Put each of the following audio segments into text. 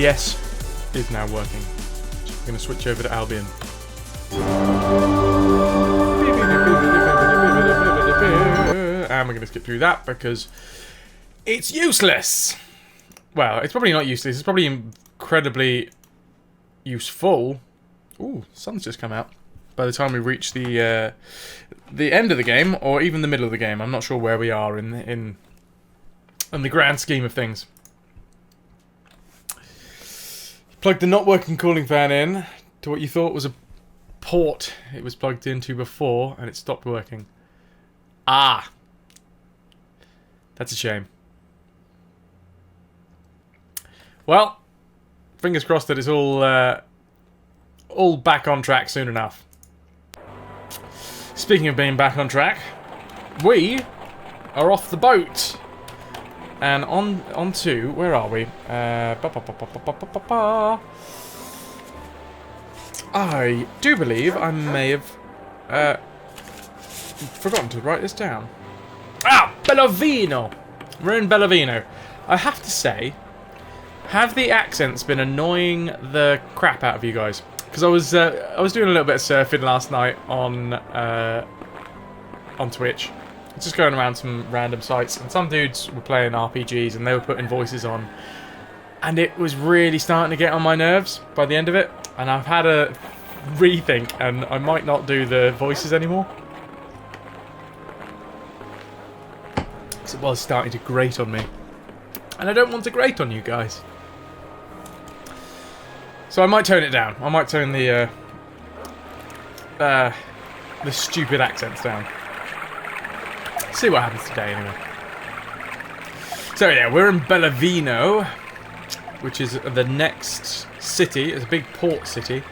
OBS is now working. So we're going to switch over to Albion. And we're going to skip through that because it's useless. Well, it's probably not useless. It's probably incredibly useful. Ooh, sun's just come out. By the time we reach the end of the game, or even the middle of the game, I'm not sure where we are in the grand scheme of things. Plugged the not working cooling fan in to what you thought was a port it was plugged into before, and it stopped working. Ah, that's a shame. Well, fingers crossed that it's all back on track soon enough. Speaking of being back on track, we are off the boat. And on to, where are we? I do believe I may have forgotten to write this down. Ah, Bellavino! We're in Bellavino. I have to say, have the accents been annoying the crap out of you guys? Because I was doing a little bit of surfing last night on Twitch, just going around some random sites, and some dudes were playing RPGs and they were putting voices on, and it was really starting to get on my nerves by the end of it. And I've had a rethink, and I might not do the voices anymore. Because it was starting to grate on me, and I don't want to grate on you guys. So I might tone it down. I might tone the stupid accents down. See what happens today, anyway. So yeah, we're in Bellavino, which is the next city. It's a big port city.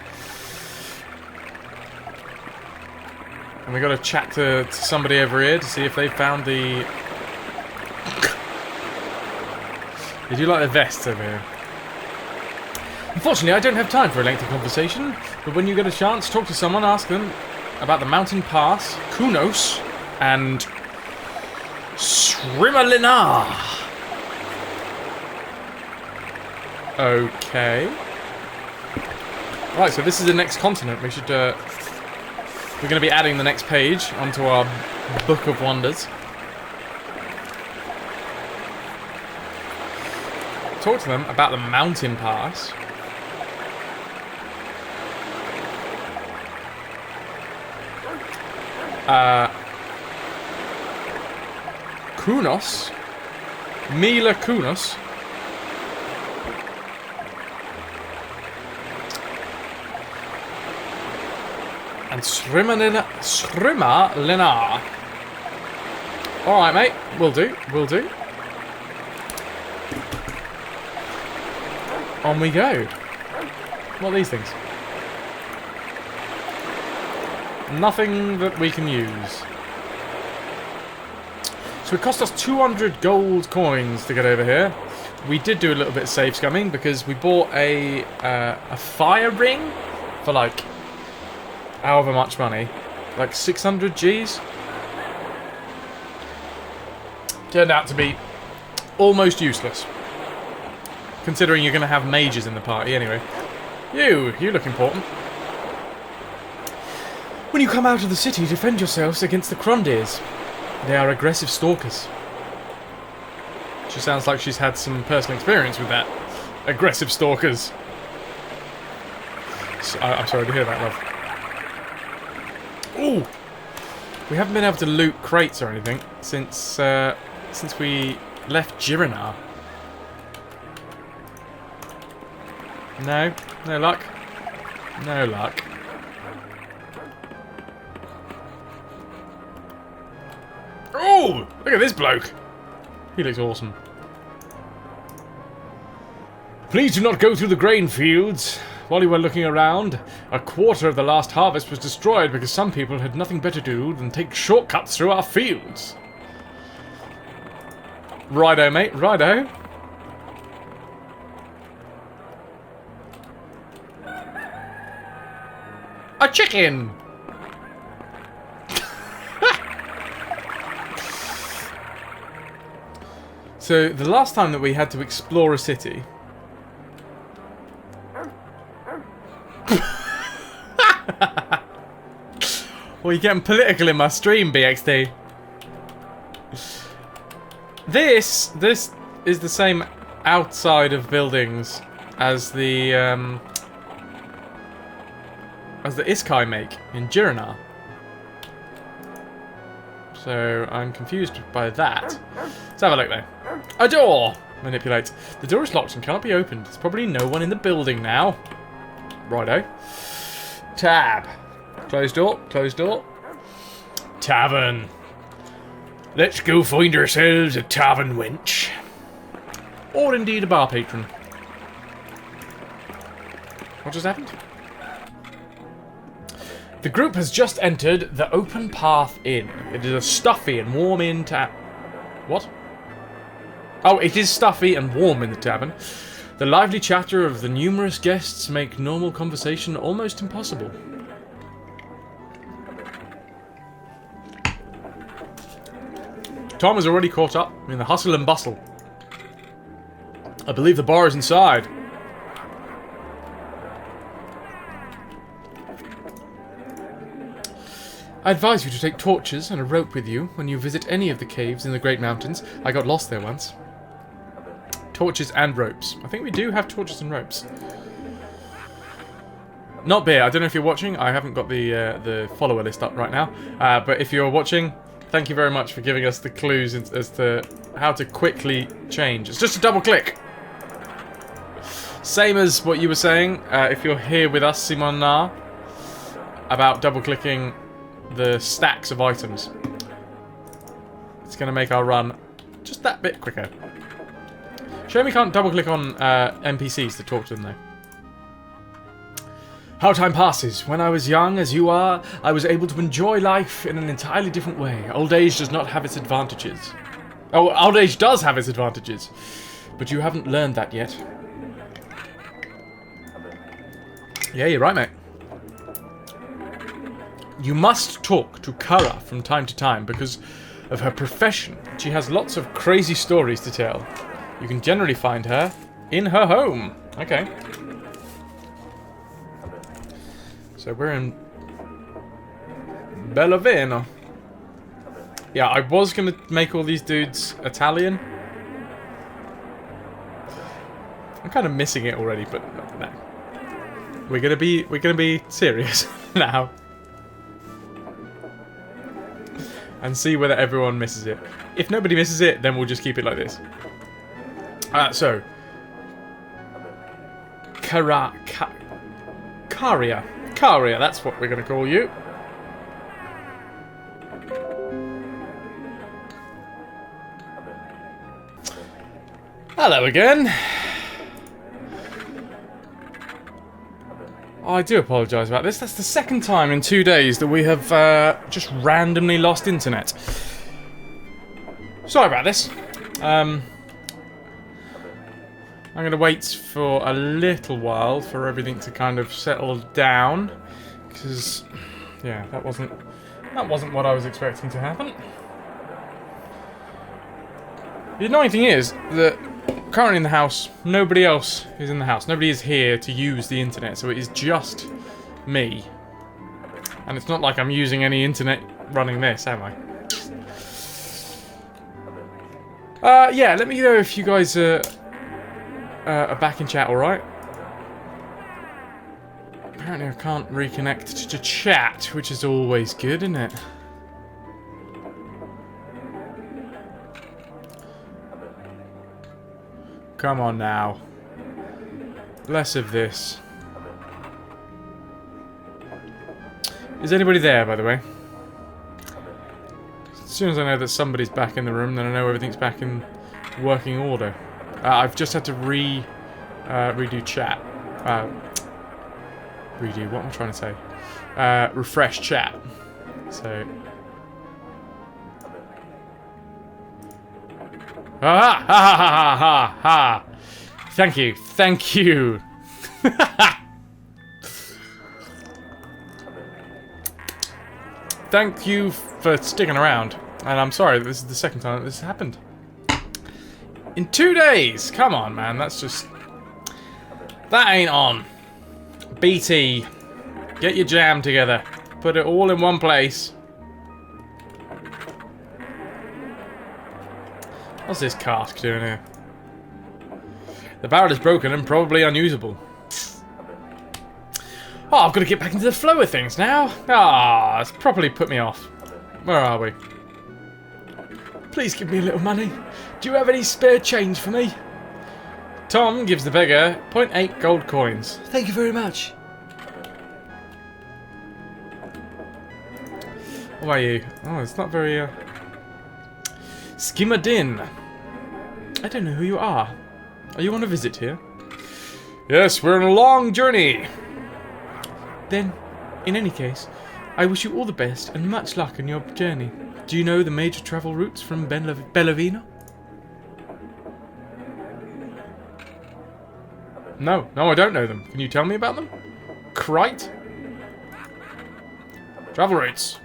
And we got to chat to somebody over here to see if they found the... Did you like the vests over here? Unfortunately, I don't have time for a lengthy conversation, but when you get a chance, talk to someone, ask them about the mountain pass, Kunos, and Srimalina. Okay. Right, so this is the next continent. We should, we're going to be adding the next page onto our Book of Wonders. Talk to them about the mountain pass. Kunos. Mila Kunos. And Srimalina. Alright, mate. Will do. Will do. On we go. What are these things? Nothing that we can use. So it cost us 200 gold coins to get over here. We did do a little bit of save scumming because we bought a fire ring for like however much money, like 600 G's. Turned out to be almost useless, considering you're going to have mages in the party anyway. You look important. When you come out of the city, defend yourselves against the Crondiers. They are aggressive stalkers. She sounds like she's had some personal experience with that. Aggressive stalkers. So, I'm sorry to hear that, love. Ooh! We haven't been able to loot crates or anything since we left Girona. No? No luck? No luck. Oh! Look at this bloke! He looks awesome. Please do not go through the grain fields. While you were looking around, a quarter of the last harvest was destroyed because some people had nothing better to do than take shortcuts through our fields. Righto, mate, righto. A chicken! So, the last time that we had to explore a city, Well, you're getting political in my stream, BXD. This is the same outside of buildings as the Iskai make in Jiranar. So I'm confused by that. Let's have a look though. A door! Manipulate. The door is locked and cannot be opened. There's probably no one in the building now. Righto. Tab. Closed door. Closed door. Tavern. Let's go find ourselves a tavern wench. Or indeed a bar patron. What just happened? The group has just entered the Open Path Inn. It is a stuffy and warm inn What? Oh, it is stuffy and warm in the tavern. The lively chatter of the numerous guests make normal conversation almost impossible. Tom has already caught up in the hustle and bustle. I believe the bar is inside. I advise you to take torches and a rope with you when you visit any of the caves in the Great Mountains. I got lost there once. Torches and ropes. I think we do have torches and ropes. Not Beer, I don't know if you're watching. I haven't got the follower list up right now. But if you're watching, thank you very much for giving us the clues as to how to quickly change. It's just a double click. Same as what you were saying, if you're here with us, Simon Na, about double clicking the stacks of items. It's going to make our run just that bit quicker. Shame we can't double click on NPCs to talk to them though. How time passes. When I was young as you are, I was able to enjoy life in an entirely different way. Old age does not have its advantages. Oh, old age does have its advantages. But you haven't learned that yet. Yeah, you're right, mate. You must talk to Kara from time to time because of her profession. She has lots of crazy stories to tell. You can generally find her in her home. Okay. So we're in Bellaveno. Yeah, I was gonna make all these dudes Italian. I'm kind of missing it already, but no. We're gonna be serious now. And see whether everyone misses it. If nobody misses it, then we'll just keep it like this. So. Karia. Karia, that's what we're going to call you. Hello again. I do apologise about this. That's the second time in 2 days that we have just randomly lost internet. Sorry about this. I'm going to wait for a little while for everything to kind of settle down, because yeah, that wasn't what I was expecting to happen. The annoying thing is that currently in the house, nobody else is in the house. Nobody is here to use the internet, so it is just me. And it's not like I'm using any internet running this, am I? Yeah, let me know if you guys are back in chat, alright? Apparently I can't reconnect to chat, which is always good, isn't it? Come on now. Less of this. Is anybody there, by the way? As soon as I know that somebody's back in the room, then I know everything's back in working order. I've just had to redo chat. Redo, what am I trying to say? Refresh chat. So... Ha ha ha ha ha ha! Thank you, thank you! Thank you for sticking around. And I'm sorry, this is the second time that this happened. In 2 days! Come on, man, that's just... That ain't on. BT, get your jam together. Put it all in one place. What's this cask doing here? The barrel is broken and probably unusable. Oh, I've got to get back into the flow of things now. Ah, it's properly put me off. Where are we? Please give me a little money. Do you have any spare change for me? Tom gives the beggar 0.8 gold coins. Thank you very much. What are you? Oh, it's not very... Skimmadin. I don't know who you are. Are you on a visit here? Yes, we're on a long journey. Then, in any case, I wish you all the best and much luck in your journey. Do you know the major travel routes from Bellavino? No, I don't know them. Can you tell me about them? Crite? Travel routes.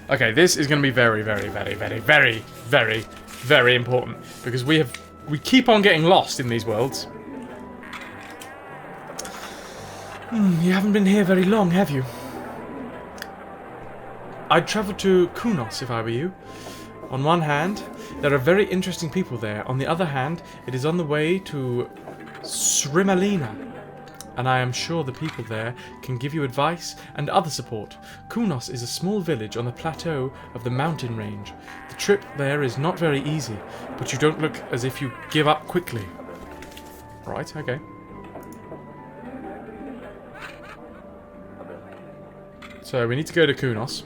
Okay, this is going to be very, very, very, very, very, very, very important because we keep on getting lost in these worlds. You haven't been here very long, have you? I'd travel to Kunos if I were you. On one hand, there are very interesting people there. On the other hand, it is on the way to Srimalina, and I am sure the people there can give you advice and other support. Kunos is a small village on the plateau of the mountain range. The trip there is not very easy, but you don't look as if you give up quickly. Right, okay. So we need to go to Kunos.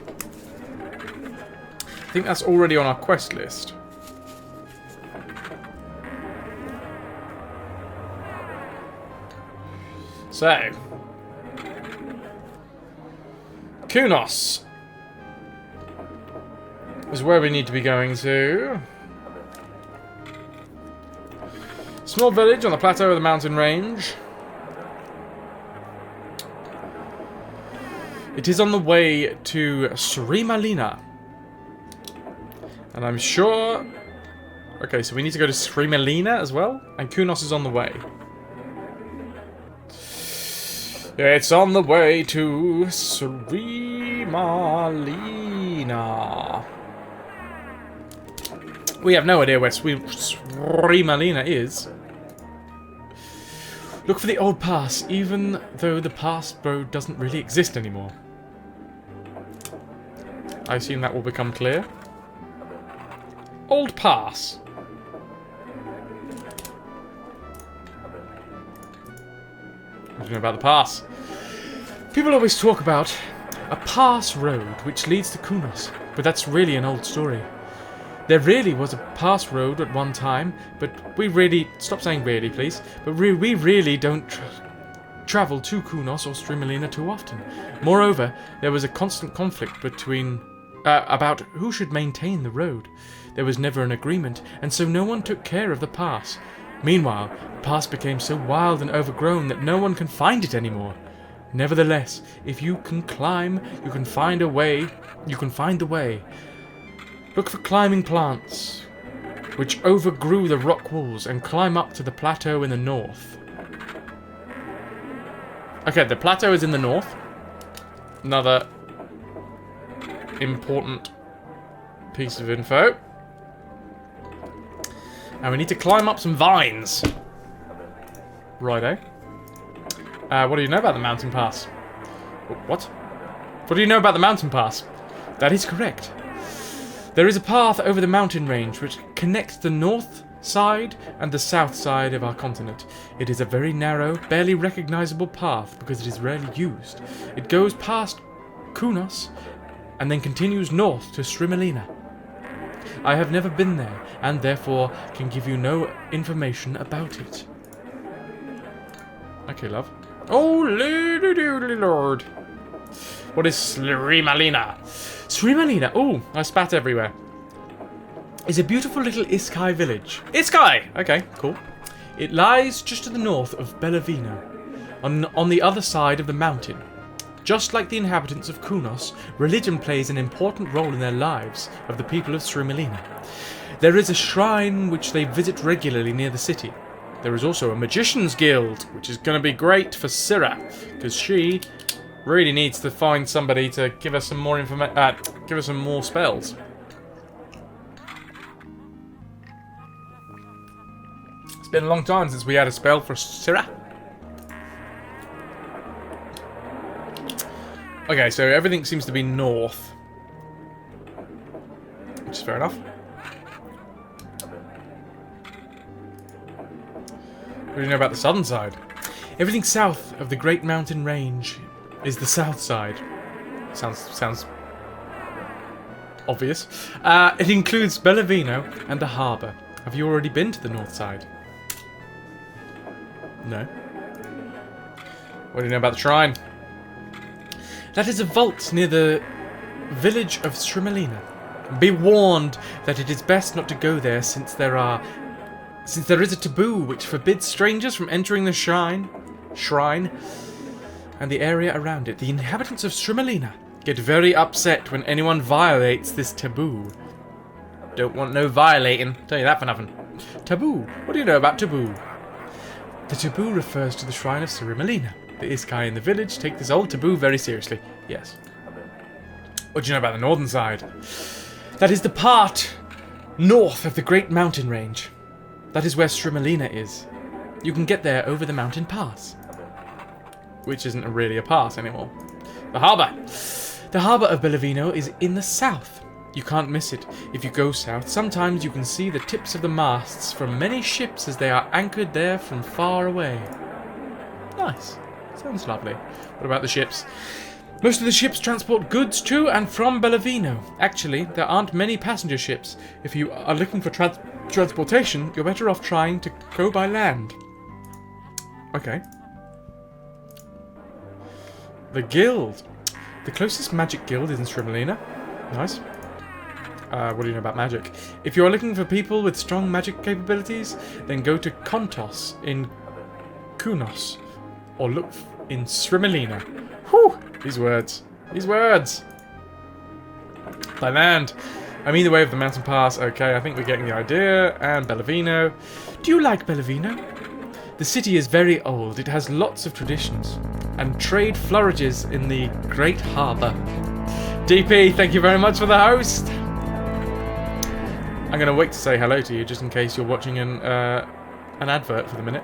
I think that's already on our quest list. So, Kunos is where we need to be going to. Small village on the plateau of the mountain range. It is on the way to Srimalina. And I'm sure... Okay, so we need to go to Srimalina as well? And Kunos is on the way. It's on the way to Srimalina. We have no idea where Srimalina is. Look for the old pass, even though the pass road doesn't really exist anymore. I assume that will become clear. Old pass. What do you know about the pass? People always talk about a pass road which leads to Kunos, but that's really an old story. There really was a pass road at one time, but we really... Stop saying really, please. But we really don't travel to Kunos or Srimalina too often. Moreover, there was a constant conflict between... about who should maintain the road. There was never an agreement, and so no one took care of the pass. Meanwhile, the pass became so wild and overgrown that no one can find it anymore. Nevertheless, if you can climb, you can find a way. You can find the way. Look for climbing plants, which overgrew the rock walls and climb up to the plateau in the north. Okay, the plateau is in the north. Another important piece of info. And we need to climb up some vines. Righto. What do you know about the mountain pass? What? What do you know about the mountain pass? That is correct. There is a path over the mountain range which connects the north side and the south side of our continent. It is a very narrow, barely recognizable path because it is rarely used. It goes past Kunos and then continues north to Srimalina. I have never been there and therefore can give you no information about it. Okay, love. Oh, Lord. What is Srimalina? Srimalina, oh, I spat everywhere, is a beautiful little Iskai village. Iskai! Okay, cool. It lies just to the north of Bellavino, on the other side of the mountain. Just like the inhabitants of Kunos, religion plays an important role in their lives of the people of Srimalina. There is a shrine which they visit regularly near the city. There is also a magician's guild, which is going to be great for Syrah, because she really needs to find somebody to give us some more give us some more spells. It's been a long time since we had a spell for Syrah. Okay, so everything seems to be north, which is fair enough. What do you know about the southern side? Everything south of the Great Mountain Range is the south side. Sounds obvious. It includes Bellavino and the harbour. Have you already been to the north side? No. What do you know about the shrine? That is a vault near the village of Shrimelina. Be warned that it is best not to go there since there is a taboo which forbids strangers from entering the shrine and the area around it. The inhabitants of Shrimelina get very upset when anyone violates this taboo. Don't want no violating, tell you that for nothing. Taboo. What do you know about taboo? The taboo refers to the shrine of Shrimelina. The Iskai in the village take this old taboo very seriously. Yes. What do you know about the northern side? That is the part north of the Great Mountain Range. That is where Shrimelina is. You can get there over the mountain pass. Which isn't really a pass anymore. The harbour. The harbour of Bellavino is in the south. You can't miss it. If you go south, sometimes you can see the tips of the masts from many ships as they are anchored there from far away. Nice. Sounds lovely. What about the ships? Most of the ships transport goods to and from Bellavino. Actually, there aren't many passenger ships. If you are looking for transportation, you're better off trying to go by land. Okay. The guild. The closest magic guild is in Shrimelina. Nice. What do you know about magic? If you are looking for people with strong magic capabilities, then go to Kontos in Kunos. Or look in Shrimelina. Whew! These words. These words! By land. I mean the way of the mountain pass. Okay, I think we're getting the idea. And Bellavino. Do you like Bellavino? The city is very old. It has lots of traditions. And trade flourishes in the great harbour. DP, thank you very much for the host. I'm going to wait to say hello to you just in case you're watching an advert for the minute.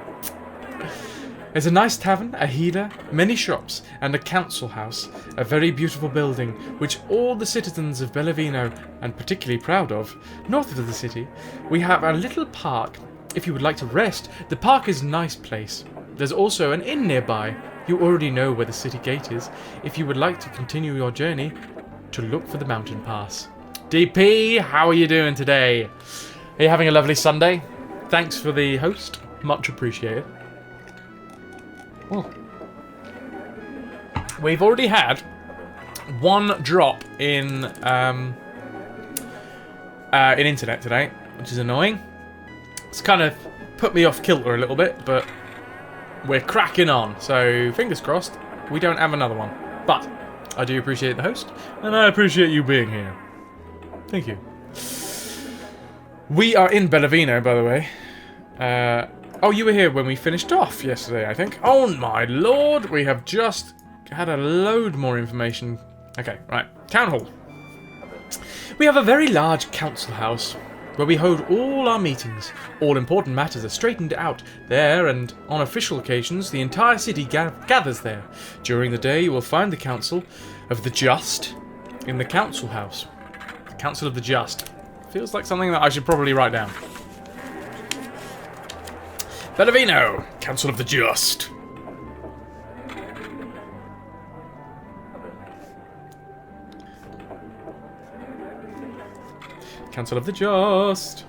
There's a nice tavern, a healer, many shops, and a council house, a very beautiful building, which all the citizens of Bellavino are particularly proud of. North of the city, we have a little park. If you would like to rest, the park is a nice place. There's also an inn nearby. You already know where the city gate is. If you would like to continue your journey, to look for the mountain pass. DP, how are you doing today? Are you having a lovely Sunday? Thanks for the host. Much appreciated. Oh. We've already had one drop in internet today, which is annoying. It's kind of put me off kilter a little bit, but we're cracking on. So fingers crossed, we don't have another one. But I do appreciate the host, and I appreciate you being here. Thank you. We are in Bellavino, by the way. Oh, you were here when we finished off yesterday, I think. Oh my lord, we have just had a load more information. Okay, right. Town hall. We have a very large council house where we hold all our meetings. All important matters are straightened out there, and on official occasions, the entire city gathers there. During the day, you will find the Council of the Just in the council house. The Council of the Just. Feels like something that I should probably write down. Bellavino, Council of the Just. Council of the Just.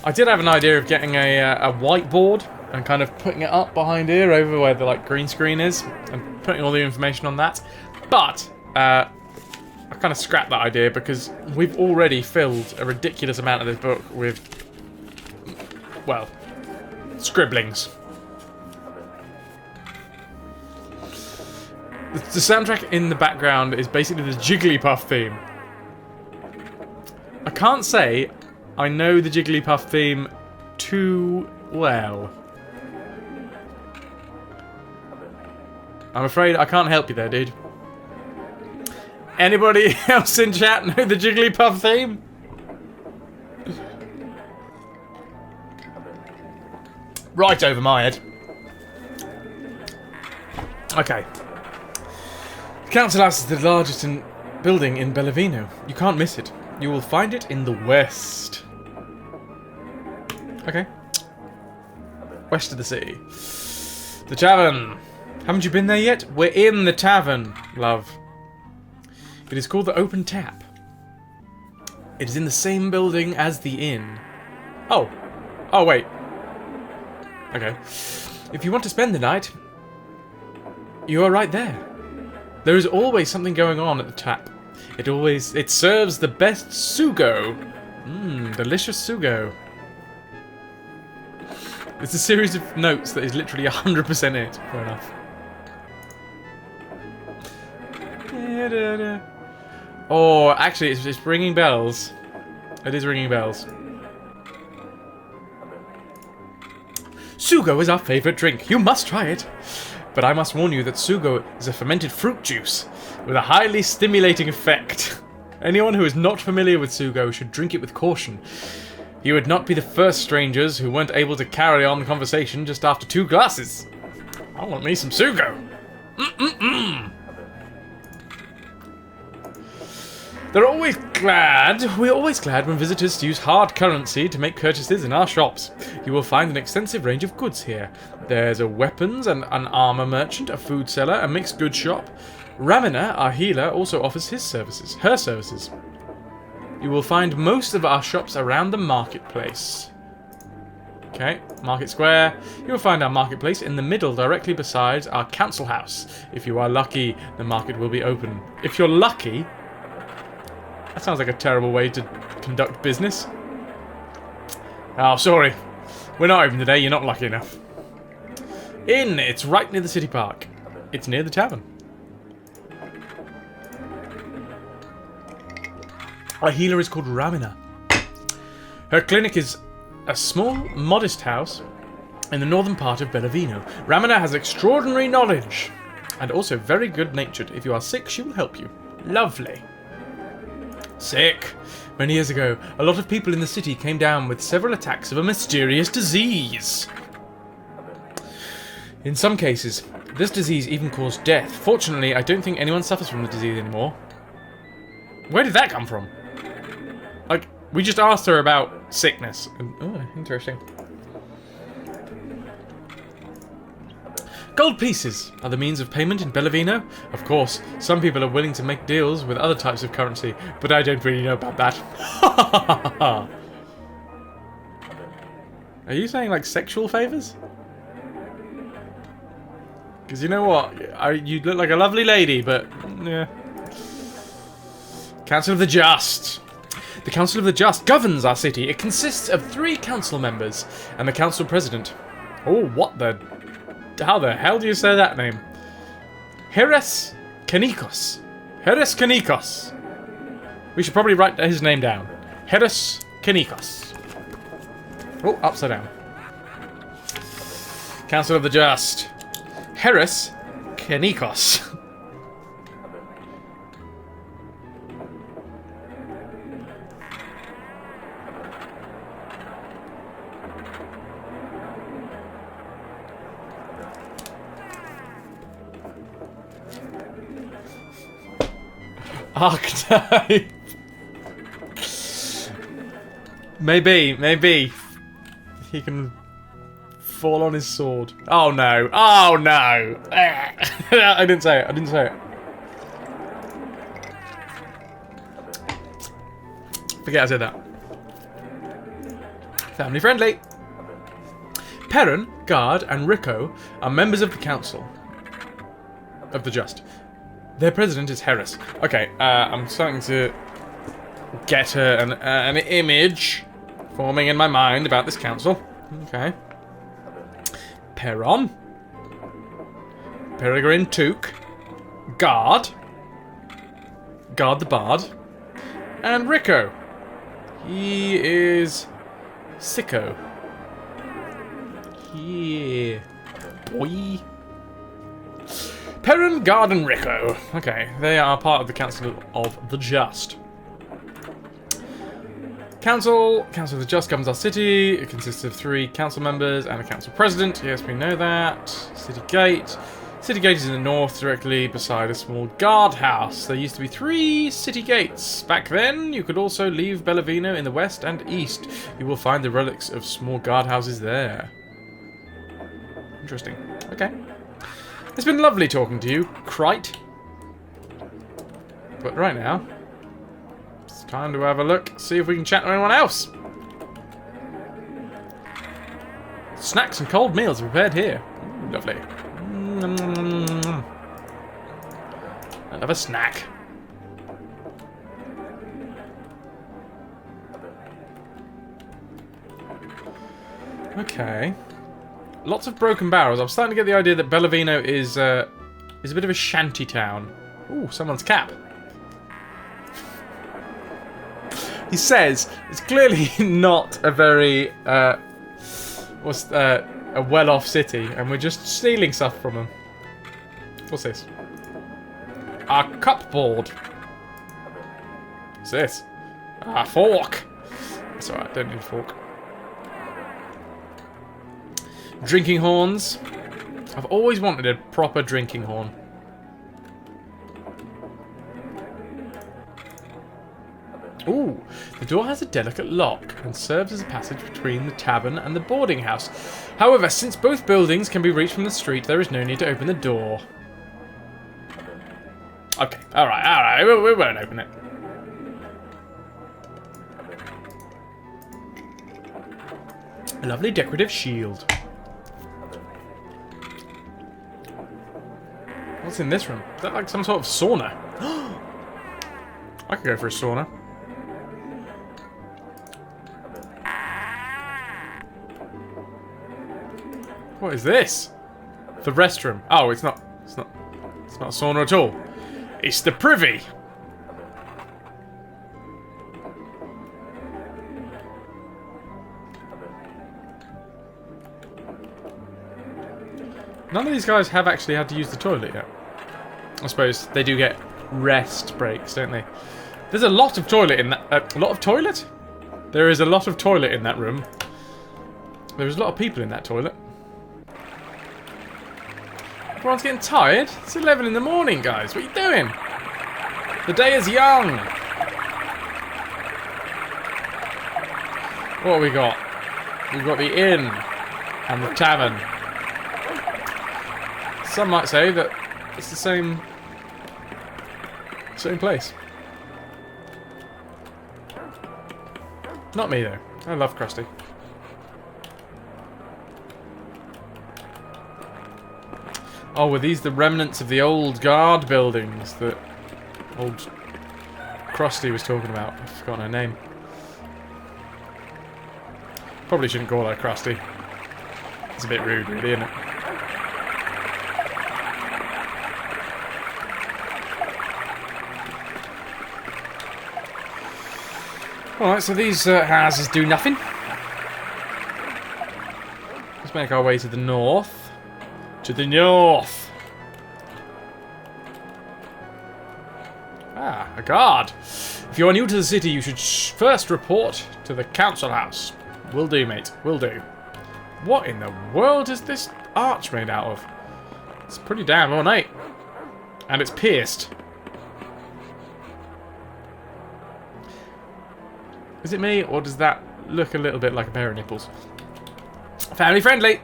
I did have an idea of getting a whiteboard and kind of putting it up behind here over where the green screen is and putting all the information on that. But I kind of scrapped that idea because we've already filled a ridiculous amount of this book with, well, scribblings. The soundtrack in the background is basically the Jigglypuff theme. I can't say I know the Jigglypuff theme too well. I'm afraid I can't help you there, dude. Anybody else in chat know the Jigglypuff theme? Right over my head. Okay. The council house is the largest building in Bellavino. You can't miss it. You will find it in the west. Okay. West of the city. The tavern. Haven't you been there yet? We're in the tavern, love. It is called the Open Tap. It is in the same building as the inn. Oh. Oh, wait. Okay. If you want to spend the night, you are right there. There is always something going on at the tap. It serves the best sugo. Delicious sugo. It's a series of notes that is literally 100% it. Fair enough. Oh, actually, it's ringing bells. It is ringing bells. Sugo is our favourite drink. You must try it. But I must warn you that sugo is a fermented fruit juice with a highly stimulating effect. Anyone who is not familiar with sugo should drink it with caution. You would not be the first strangers who weren't able to carry on the conversation just after 2 glasses. I want me some sugo. We're always glad when visitors use hard currency to make purchases in our shops. You will find an extensive range of goods here. There's a weapons and an armor merchant, a food seller, a mixed goods shop. Ramina, our healer, also offers her services. You will find most of our shops around the marketplace. Okay, Market Square. You will find our marketplace in the middle, directly beside our council house. If you are lucky, the market will be open. If you're lucky... That sounds like a terrible way to conduct business. Oh, sorry. We're not open today, you're not lucky enough. Inn, it's right near the city park. It's near the tavern. Our healer is called Ramina. Her clinic is a small, modest house in the northern part of Bellavino. Ramina has extraordinary knowledge and also very good-natured. If you are sick, she will help you. Lovely. Sick. Many years ago, a lot of people in the city came down with several attacks of a mysterious disease. In some cases, this disease even caused death. Fortunately, I don't think anyone suffers from the disease anymore. Where did that come from? Like, we just asked her about sickness. Oh, interesting. Gold pieces are the means of payment in Bellavino. Of course, some people are willing to make deals with other types of currency, but I don't really know about that. Are you saying, like, sexual favours? Because you know what? You look like a lovely lady, but... yeah. Council of the Just. The Council of the Just governs our city. It consists of 3 council members and the council president. Oh, what the... How the hell do you say that name? Heres Kenikos. Heres Kenikos. We should probably write his name down. Heres Kenikos. Oh, upside down. Council of the Just. Heres Kenikos. Archetype. Maybe he can fall on his sword. Oh no! Oh no! I didn't say it. Forget I said that. Family friendly. Perrin, Guard, and Rico are members of the Council of the Just. Their president is Heres. Okay, I'm starting to get an image forming in my mind about this council. Okay. Perron. Peregrine Took. Guard. Guard the Bard. And Rico. He is... sicko. Yeah. Boy. Perrin Garden Rico. Okay, they are part of the Council of the Just. Council of the Just governs our city. It consists of 3 council members and a council president. Yes, we know that. City Gate. City Gate is in the north, directly beside a small guardhouse. There used to be 3 city gates. Back then, you could also leave Bellavino in the west and east. You will find the relics of small guardhouses there. Interesting. Okay. It's been lovely talking to you, Krite. But right now, it's time to have a look, see if we can chat to anyone else. Snacks and cold meals are prepared here. Ooh, lovely. Another snack. Okay. Lots of broken barrels. I'm starting to get the idea that Bellavino is a bit of a shanty town. Ooh, someone's cap. He says it's clearly not a very a well-off city, and we're just stealing stuff from them. What's this? A cupboard. What's this? A fork. It's alright, don't need a fork. Drinking horns. I've always wanted a proper drinking horn. Ooh, the door has a delicate lock and serves as a passage between the tavern and the boarding house. However, since both buildings can be reached from the street, there is no need to open the door. Okay, alright, we won't open it. A lovely decorative shield. What's in this room? Is that like some sort of sauna? I could go for a sauna. What is this? The restroom. Oh, it's not a sauna at all. It's the privy. None of these guys have actually had to use the toilet yet. I suppose they do get rest breaks, don't they? There's a lot of toilet in that. A lot of toilet? There is a lot of toilet in that room. There's a lot of people in that toilet. Everyone's getting tired. It's 11 in the morning, guys. What are you doing? The day is young. What have we got? We've got the inn and the tavern. Some might say that it's the same place. Not me, though. I love Krusty. Oh, were these the remnants of the old guard buildings that old Krusty was talking about? I've forgotten her name. Probably shouldn't call her Krusty. It's a bit rude, really, isn't it? Alright, so these houses do nothing. Let's make our way to the north. To the north! Ah, a guard. If you are new to the city, you should first report to the council house. Will do, mate. Will do. What in the world is this arch made out of? It's pretty damn ornate. And it's pierced. Is it me, or does that look a little bit like a pair of nipples? Family friendly!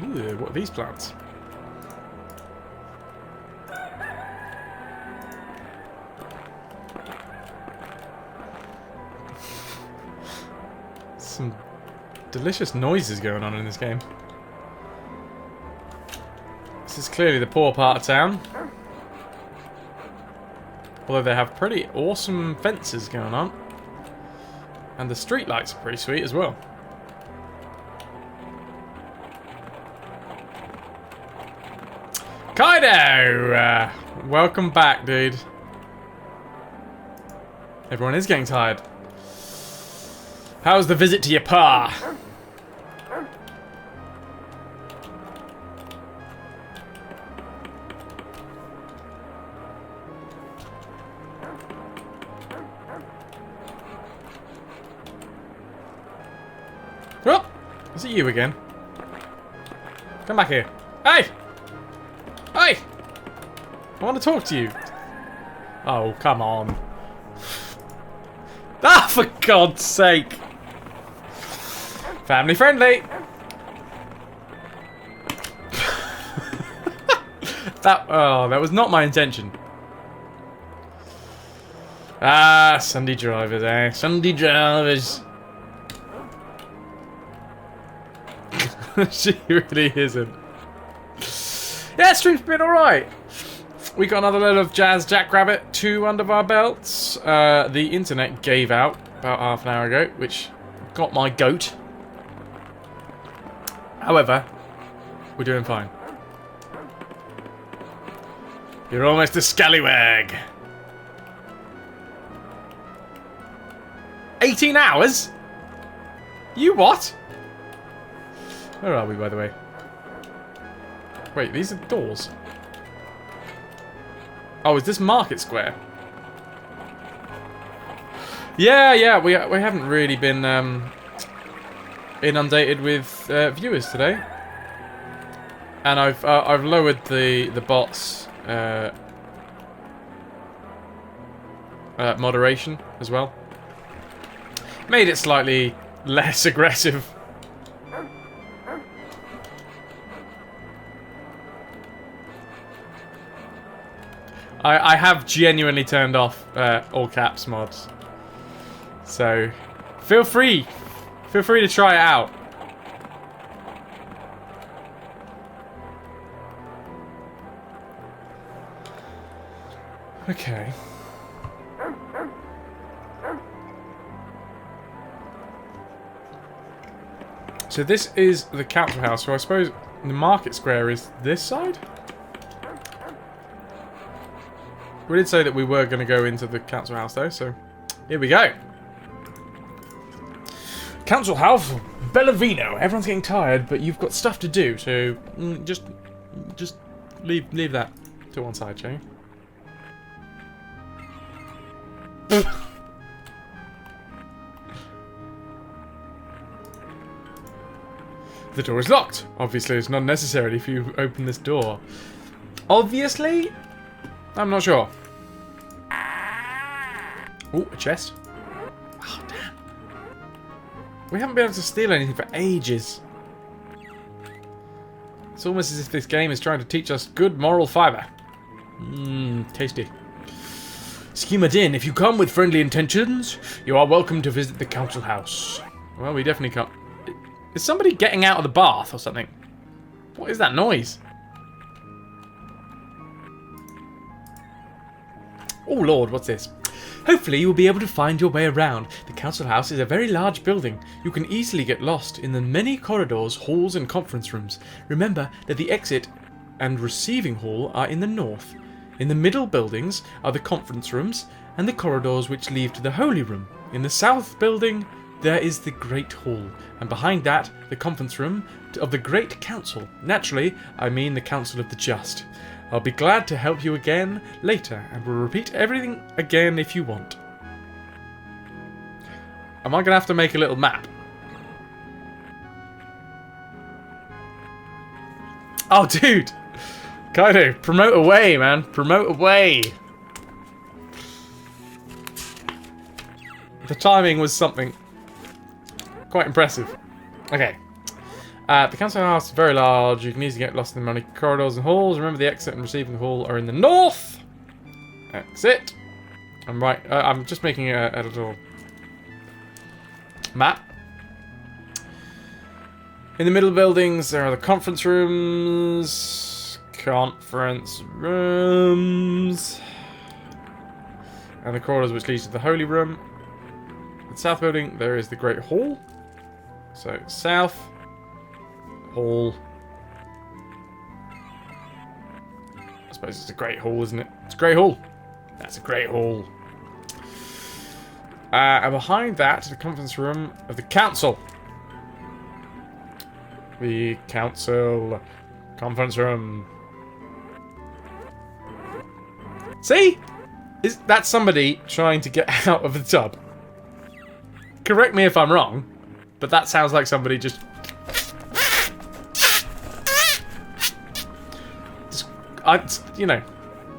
Ooh, what are these plants? Some delicious noises going on in this game. This is clearly the poor part of town. Although they have pretty awesome fences going on. And the street lights are pretty sweet as well. Kaido! Welcome back, dude. Everyone is getting tired. How's the visit to your pa? Oh! Is it you again? Come back here. Hey! Hey! I want to talk to you. Oh, come on. Ah, for God's sake. Family friendly. that was not my intention. Ah, Sunday drivers, eh? Sunday drivers. She really isn't. Yeah, stream's been alright. We got another load of Jazz Jackrabbit 2 under our belts. The internet gave out about half an hour ago, which got my goat. However, we're doing fine. You're almost a scallywag. 18 hours? You what? Where are we, by the way? Wait, these are doors. Oh, is this Market Square? Yeah, we haven't really been inundated with viewers today, and I've lowered the bots moderation as well. Made it slightly less aggressive. I have genuinely turned off all caps mods. So, feel free to try it out. Okay. So this is the council house, so I suppose the Market Square is this side? We did say that we were going to go into the council house though, so here we go. Council house, Bellavino. Everyone's getting tired, but you've got stuff to do, so just leave that to one side, shall you? The door is locked. Obviously, it's not necessary if you open this door. Obviously? I'm not sure. Ooh, a chest. Oh, damn. We haven't been able to steal anything for ages. It's almost as if this game is trying to teach us good moral fibre. Tasty. Schema Din, if you come with friendly intentions, you are welcome to visit the council house. Well, we definitely can't. Is somebody getting out of the bath or something? What is that noise? Oh lord, what's this? Hopefully you will be able to find your way around. The council house is a very large building. You can easily get lost in the many corridors, halls and conference rooms. Remember that the exit and receiving hall are in the north. In the middle buildings are the conference rooms and the corridors which lead to the holy room. In the south building there is the great hall, and behind that the conference room of the great council. Naturally, I mean the council of the just. I'll be glad to help you again later, and will repeat everything again if you want. Am I going to have to make a little map? Oh, dude! Kaido, promote away, man. Promote away. The timing was something quite impressive. Okay. The council house is very large. You can easily get lost in the many corridors and halls. Remember, the exit and receiving hall are in the north. Exit. I'm right. I'm just making a little map. In the middle buildings, there are the conference rooms. And the corridors which leads to the holy room. In the south building, there is the great hall. So, south. Hall. I suppose it's a great hall, isn't it? It's a great hall. That's a great hall. And behind that, the conference room of the council. The council conference room. See? That's somebody trying to get out of the tub. Correct me if I'm wrong, but that sounds like somebody just you know,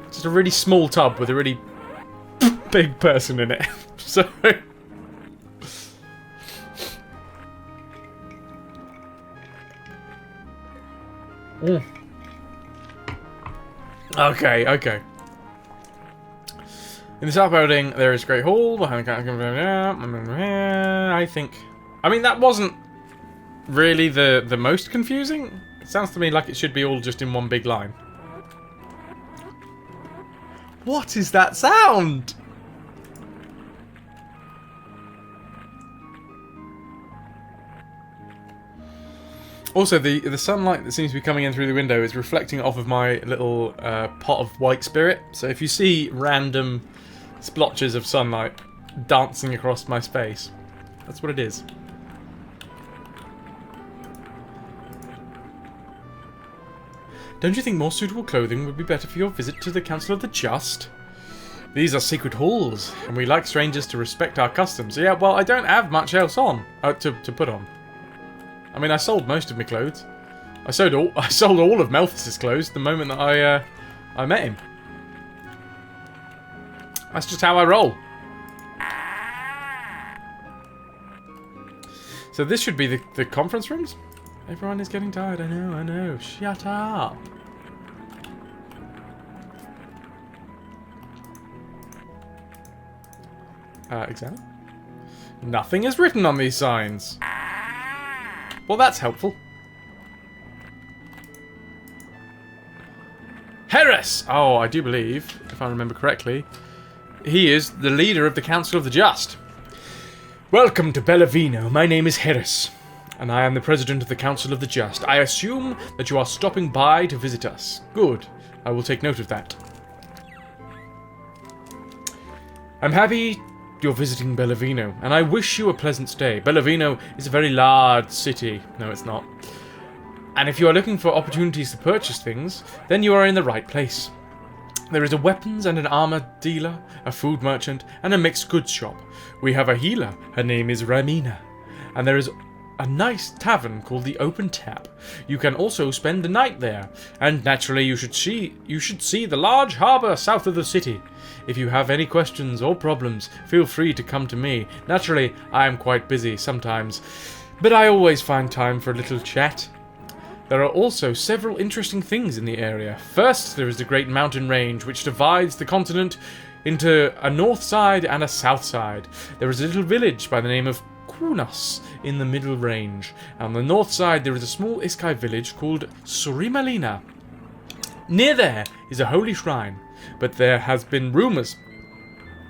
just a really small tub with a really big person in it. So Okay. In this outbuilding, there is a great hall behind the I think. I mean, that wasn't really the most confusing. It sounds to me like it should be all just in one big line. What is that sound? Also, the sunlight that seems to be coming in through the window is reflecting off of my little pot of white spirit. So if you see random splotches of sunlight dancing across my space, that's what it is. Don't you think more suitable clothing would be better for your visit to the Council of the Just? These are sacred halls, and we like strangers to respect our customs. Yeah, well, I don't have much else on to put on. I mean, I sold most of my clothes. I sold all of Melphus's clothes the moment that I met him. That's just how I roll. So this should be the conference rooms? Everyone is getting tired, I know. Shut up. Examine? Nothing is written on these signs. Well, that's helpful. Harris! Oh, I do believe, if I remember correctly, he is the leader of the Council of the Just. Welcome to Bellavino. My name is Harris, and I am the president of the Council of the Just. I assume that you are stopping by to visit us. Good. I will take note of that. I'm happy you're visiting Bellavino, and I wish you a pleasant stay. Bellavino is a very large city. No, it's not. And if you are looking for opportunities to purchase things, then you are in the right place. There is a weapons and an armor dealer, a food merchant, and a mixed goods shop. We have a healer. Her name is Ramina. And there is a nice tavern called the Open Tap. You can also spend the night there. And naturally, you should see the large harbour south of the city. If you have any questions or problems, feel free to come to me. Naturally, I am quite busy sometimes, but I always find time for a little chat. There are also several interesting things in the area. First, there is the Great Mountain Range, which divides the continent into a north side and a south side. There is a little village by the name of Kunas in the middle range. On the north side, there is a small Iskai village called Surimalina. Near there is a holy shrine, but there has been rumours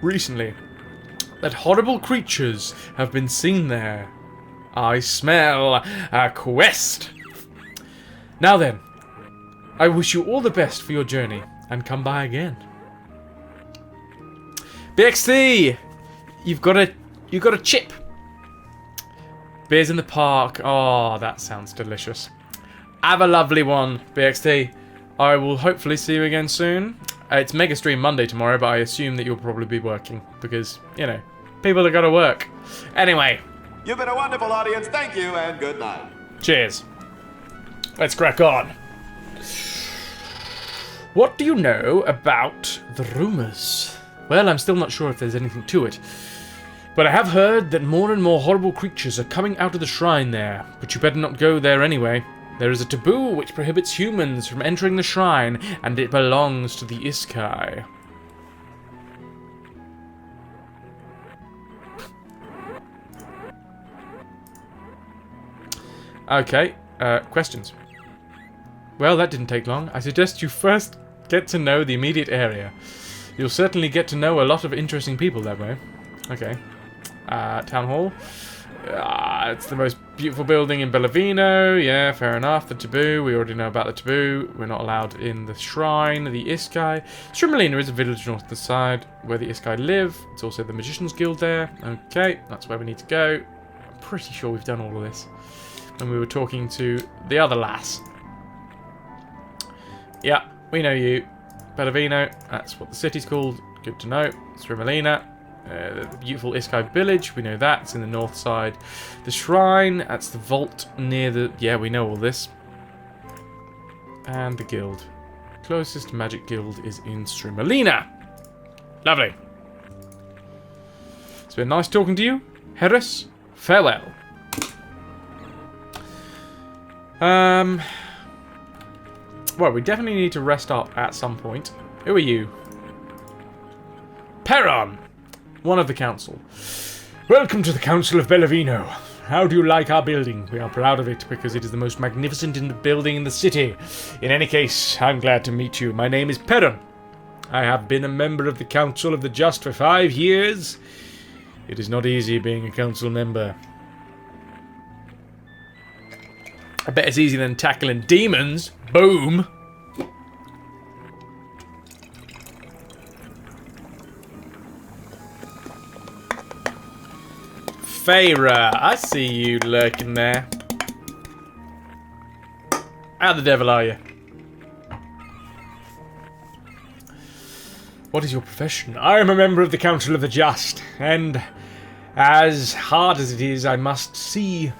recently that horrible creatures have been seen there. I smell a quest. Now then, I wish you all the best for your journey, and come by again. BXT, you've got a chip. Beers in the park. Oh, that sounds delicious. Have a lovely one, BXT. I will hopefully see you again soon. It's Mega Stream Monday tomorrow, but I assume that you'll probably be working because, you know, people have got to work. Anyway. You've been a wonderful audience. Thank you, and good night. Cheers. Let's crack on. What do you know about the rumours? Well, I'm still not sure if there's anything to it. But I have heard that more and more horrible creatures are coming out of the shrine there. But you better not go there anyway. There is a taboo which prohibits humans from entering the shrine, and it belongs to the Iskai. Okay, questions. Well, that didn't take long. I suggest you first get to know the immediate area. You'll certainly get to know a lot of interesting people that way. Okay. Town hall. It's the most beautiful building in Bellavino. Yeah, fair enough. The taboo. We already know about the taboo. We're not allowed in the shrine. The Iskai. Stremalina is a village north of the side where the Iskai live. It's also the Magician's Guild there. Okay, that's where we need to go. I'm pretty sure we've done all of this when we were talking to the other lass. Yeah, we know you. Bellavino. That's what the city's called. Good to know. Stremalina. The beautiful Iskai village, we know that, it's in the north side. The shrine, that's the vault near the... Yeah, we know all this. And the guild. Closest magic guild is in Stremalina. Lovely. It's been nice talking to you. Harris, farewell. Well, we definitely need to rest up at some point. Who are you? Perron! One of the council. Welcome to the Council of Bellavino. How do you like our building? We are proud of it because it is the most magnificent building in the city. In any case, I'm glad to meet you. My name is Perron. I have been a member of the Council of the Just for 5 years. It is not easy being a council member. I bet it's easier than tackling demons. Boom. Feyre, I see you lurking there. How the devil are you? What is your profession? I am a member of the Council of the Just, and as hard as it is, I must see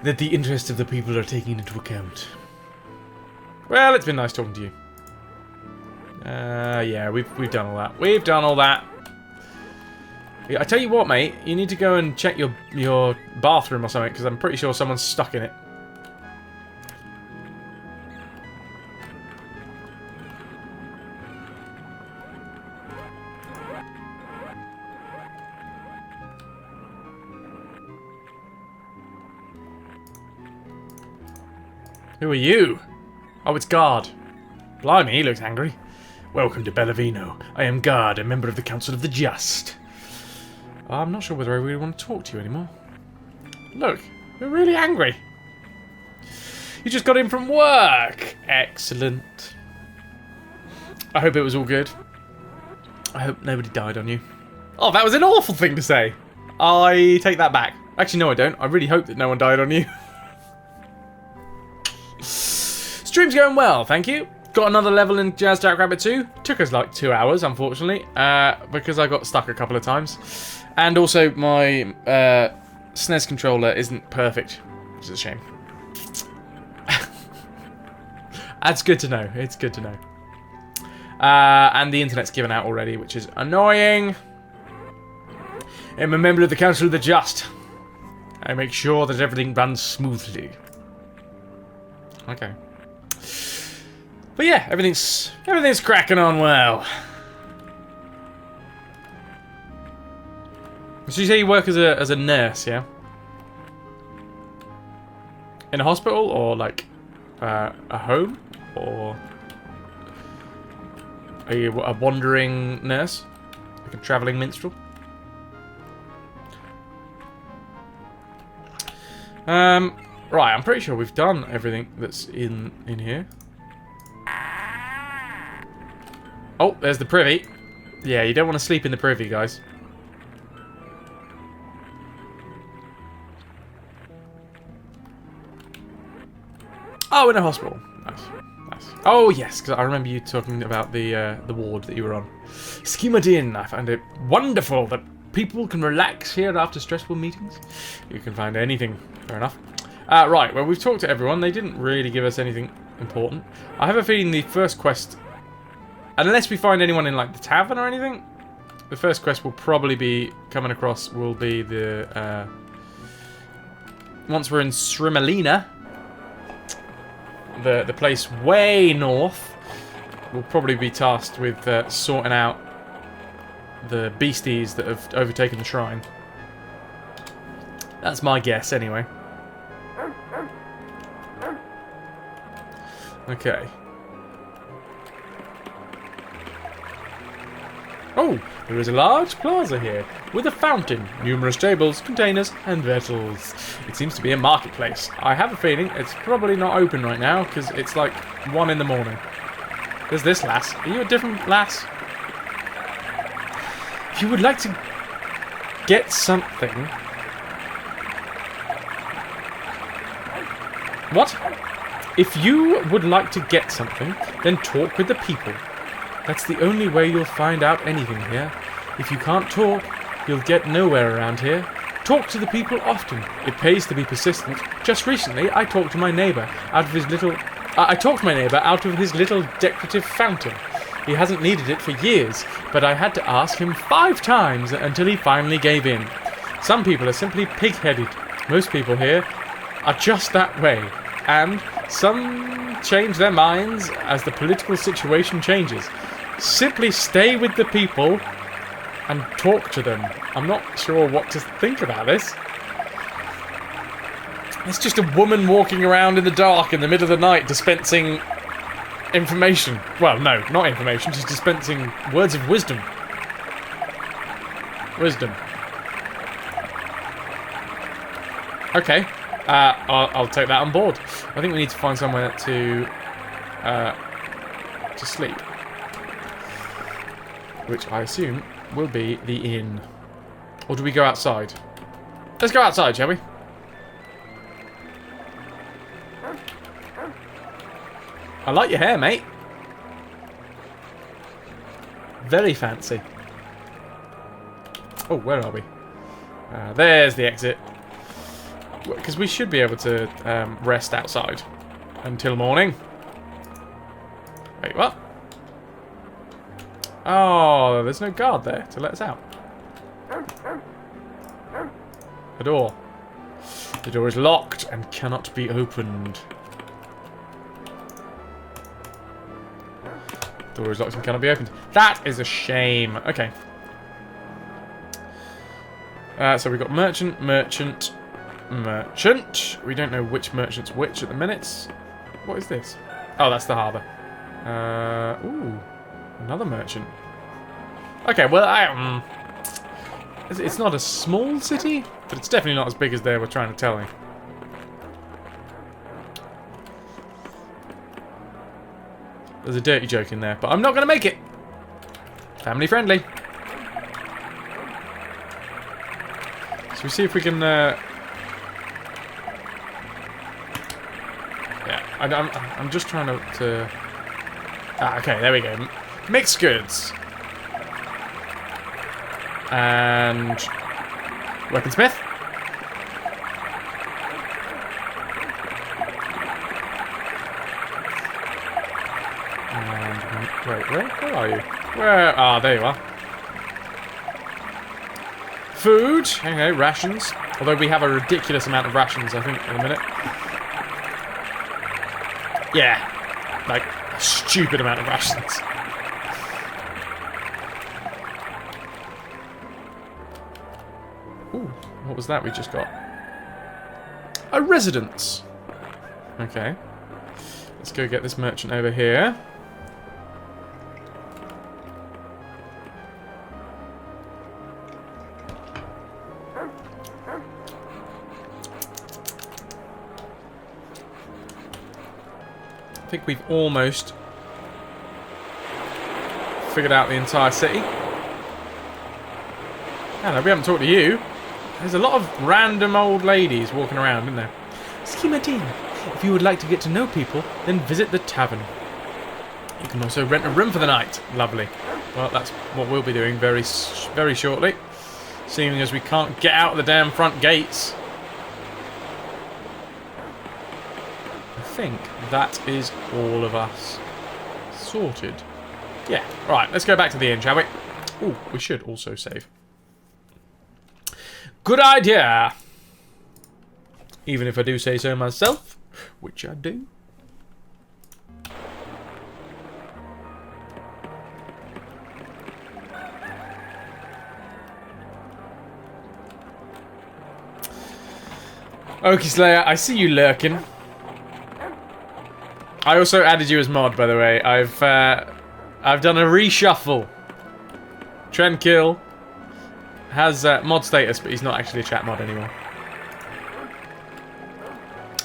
that the interests of the people are taken into account. Well, it's been nice talking to you. Yeah, we've done all that. We've done all that. I tell you what, mate, you need to go and check your bathroom or something, because I'm pretty sure someone's stuck in it. Who are you? Oh, it's Guard. Blimey, he looks angry. Welcome to Bellavino. I am Guard, a member of the Council of the Just. I'm not sure whether I really want to talk to you anymore. Look, you're really angry. You just got in from work. Excellent. I hope it was all good. I hope nobody died on you. Oh, that was an awful thing to say. I take that back. Actually, no, I don't. I really hope that no one died on you. Stream's going well, thank you. Got another level in Jazz Jackrabbit 2. Took us like 2 hours, unfortunately, because I got stuck a couple of times. And also, my SNES controller isn't perfect, which is a shame. That's good to know. It's good to know. And the internet's given out already, which is annoying. I'm a member of the Council of the Just. I make sure that everything runs smoothly. Okay. But yeah, everything's cracking on well. So you say you work as a nurse, yeah? In a hospital, or like a home, or are you a wandering nurse, like a traveling minstrel? Right, I'm pretty sure we've done everything that's in here. Oh, there's the privy. Yeah, you don't want to sleep in the privy, guys. Oh, in a hospital. Nice, nice. Oh yes, because I remember you talking about the ward that you were on. Schemed in. I found it wonderful that people can relax here after stressful meetings. You can find anything. Fair enough. Right. Well, we've talked to everyone. They didn't really give us anything important. I have a feeling the first quest, unless we find anyone in like the tavern or anything, the first quest will probably be coming across. Will be the once we're in Stremalina. The place way north will probably be tasked with sorting out the beasties that have overtaken the shrine. That's my guess, anyway. Okay. Oh, There is a large plaza here, with a fountain, numerous tables, containers, and vessels. It seems to be a marketplace. I have a feeling it's probably not open right now, because it's like 1 in the morning. There's this lass. Are you a different lass? If you would like to get something... What? If you would like to get something, then talk with the people. That's the only way you'll find out anything here. If you can't talk, you'll get nowhere around here. Talk to the people often. It pays to be persistent. Just recently, I talked to my neighbour out of his little... decorative fountain. He hasn't needed it for years, but I had to ask him 5 times until he finally gave in. Some people are simply pig-headed. Most people here are just that way. And some change their minds as the political situation changes. Simply stay with the people and talk to them. I'm not sure what to think about this. It's just a woman walking around in the dark in the middle of the night dispensing information. Well, no, not information. She's dispensing words of wisdom. Wisdom. Okay. I'll take that on board. I think we need to find somewhere to sleep. Which I assume will be the inn. Or do we go outside? Let's go outside, shall we? I like your hair, mate. Very fancy. Oh, where are we? There's the exit. Because we should be able to rest outside until morning. Wait, what? Oh, there's no guard there to let us out. The door. The door is locked and cannot be opened. The door is locked and cannot be opened. That is a shame. Okay. So we've got merchant, merchant, merchant. We don't know which merchant's which at the minute. What is this? Oh, that's the harbour. Ooh. Another merchant. Okay, well, it's not a small city, but it's definitely not as big as they were trying to tell me. There's a dirty joke in there, but I'm not going to make it. Family friendly. So we see if we can... Yeah, I'm just trying to... Ah, okay, there we go. Mixed goods. And... Weaponsmith. And... Wait, where are you? Where... Ah, there you are. Food. Okay, rations. Although we have a ridiculous amount of rations, I think, in a minute. Yeah. Like, a stupid amount of rations. Ooh, what was that we just got? A residence. Okay. Let's go get this merchant over here. I think we've almost figured out the entire city. Hello, we haven't talked to you. There's a lot of random old ladies walking around, isn't there? Schematina. If you would like to get to know people, then visit the tavern. You can also rent a room for the night. Lovely. Well, that's what we'll be doing very shortly. Seeing as we can't get out of the damn front gates. I think that is all of us sorted. Yeah. Right, let's go back to the inn, shall we? Ooh, we should also save. Good idea! Even if I do say so myself, which I do. Okie Slayer, I see you lurking. I also added you as mod, by the way. I've done a reshuffle. Trendkill has mod status, but he's not actually a chat mod anymore.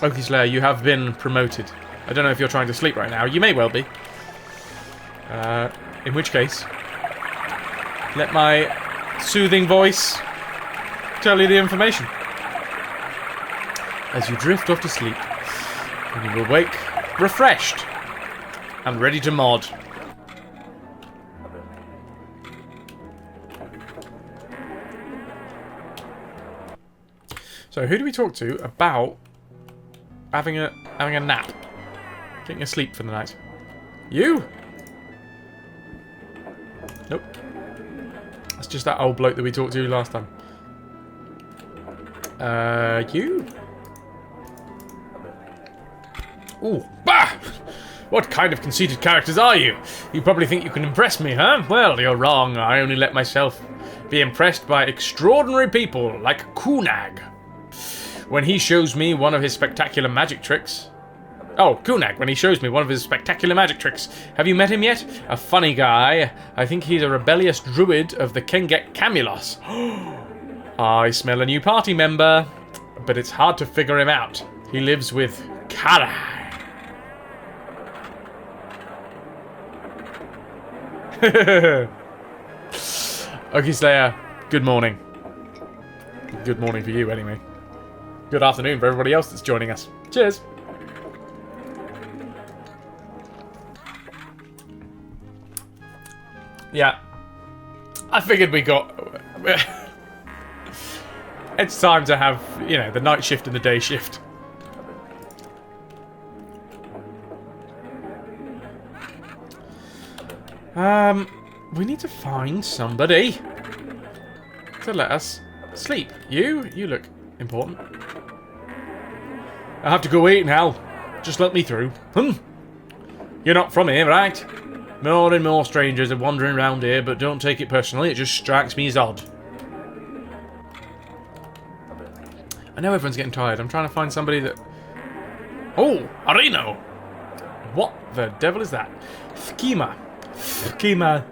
Oaky Slayer, you have been promoted. I don't know if you're trying to sleep right now. You may well be. In which case, let my soothing voice tell you the information. As you drift off to sleep, and you will wake refreshed and ready to mod. So who do we talk to about having a nap? Getting asleep for the night. You? Nope. That's just that old bloke that we talked to last time. You? Ooh, bah! What kind of conceited characters are you? You probably think you can impress me, huh? Well, you're wrong. I only let myself be impressed by extraordinary people like Kunag. When he shows me one of his spectacular magic tricks... Oh, Kunag, when he shows me one of his spectacular magic tricks. Have you met him yet? A funny guy. I think he's a rebellious druid of the Kenget Camulos. I smell a new party member, but it's hard to figure him out. He lives with Karai. Okay, Slayer, good morning. Good morning for you, anyway. Good afternoon for everybody else that's joining us. Cheers. Yeah. I figured we got... It's time to have, you know, the night shift and the day shift. We need to find somebody to let us sleep. You look important. I have to go eat now. Just let me through. You're not from here, right? More and more strangers are wandering around here, but don't take it personally. It just strikes me as odd. I know everyone's getting tired. I'm trying to find somebody that... Oh, Arino! What the devil is that? Schema. Schema.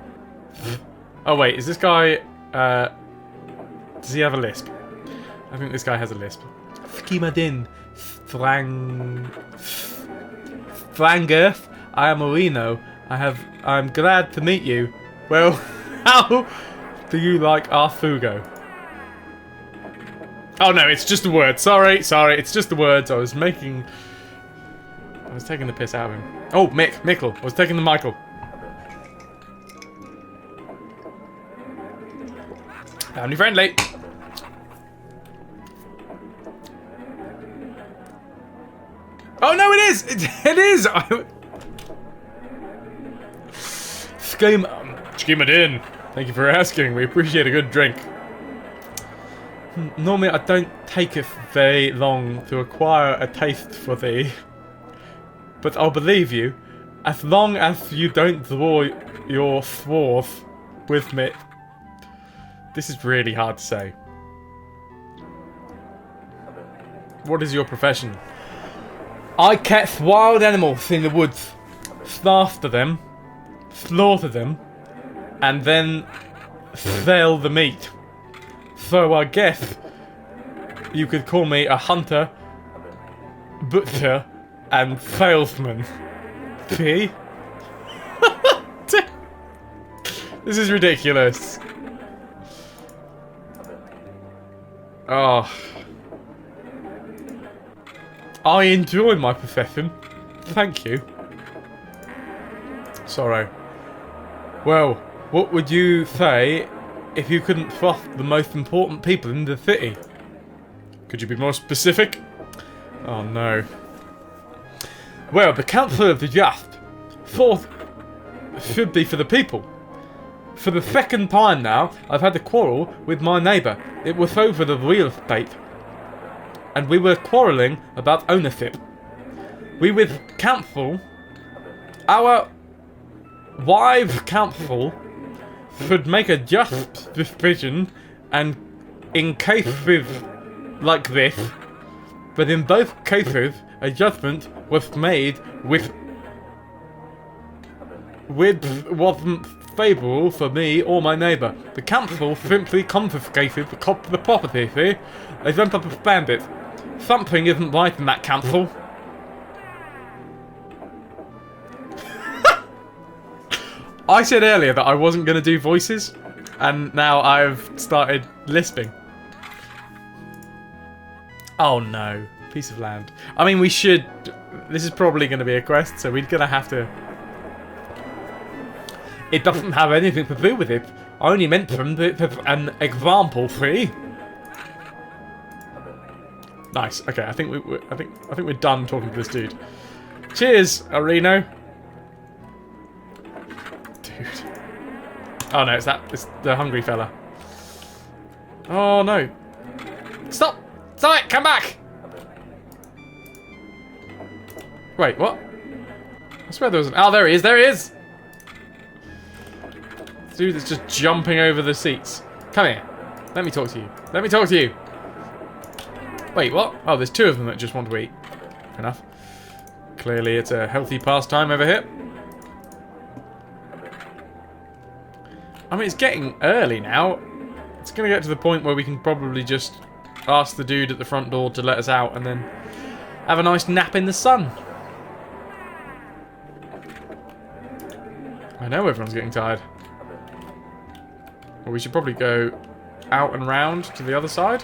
Oh wait, is this guy... does he have a lisp? I think this guy has a lisp. Schema din. Flangirth. I am Arino. I'm glad to meet you. Well, how do you like our Fugo? Oh no, it's just a word. Sorry, it's just the words. I was taking the piss out of him. Oh, Mickle. I was taking the Michael. Family friendly. Oh no, it is! It is! Schema din. Thank you for asking. We appreciate a good drink. Normally I don't take it very long to acquire a taste for thee. But I'll believe you, as long as you don't draw your swords with me. This is really hard to say. What is your profession? I catch wild animals in the woods, slaughter them, and then sell the meat. So I guess you could call me a hunter, butcher, and salesman. See? This is ridiculous. Oh. I enjoy my profession. Thank you. Sorry. Well, what would you say if you couldn't trust the most important people in the city? Could you be more specific? Oh no. Well, the Council of the Just. Fourth should be for the people. For the second time now, I've had a quarrel with my neighbour. It was over the real estate. And we were quarrelling about ownership. We with council, our wise council should make a just decision, and in cases like this, but in both cases, a judgment was made with wasn't favourable for me or my neighbour. The council simply confiscated the property, see? They don't understand it. Something isn't right in that council. I said earlier that I wasn't going to do voices, and now I've started lisping. Oh no. Piece of land. I mean, we should... This is probably going to be a quest, so we're going to have to... It doesn't have anything to do with it. I only mentioned it as an example, see? Nice. Okay, I think we're done talking to this dude. Cheers, Areno. Dude. Oh no, it's the hungry fella. Oh no. Stop! Stop it! Come back! Wait, what? I swear there was an... Oh, there he is! There he is! This dude is just jumping over the seats. Come here. Let me talk to you. Let me talk to you! Wait, what? Oh, there's two of them that just want to eat. Fair enough. Clearly it's a healthy pastime over here. I mean, it's getting early now. It's going to get to the point where we can probably just ask the dude at the front door to let us out and then have a nice nap in the sun. I know everyone's getting tired. Well, we should probably go out and round to the other side.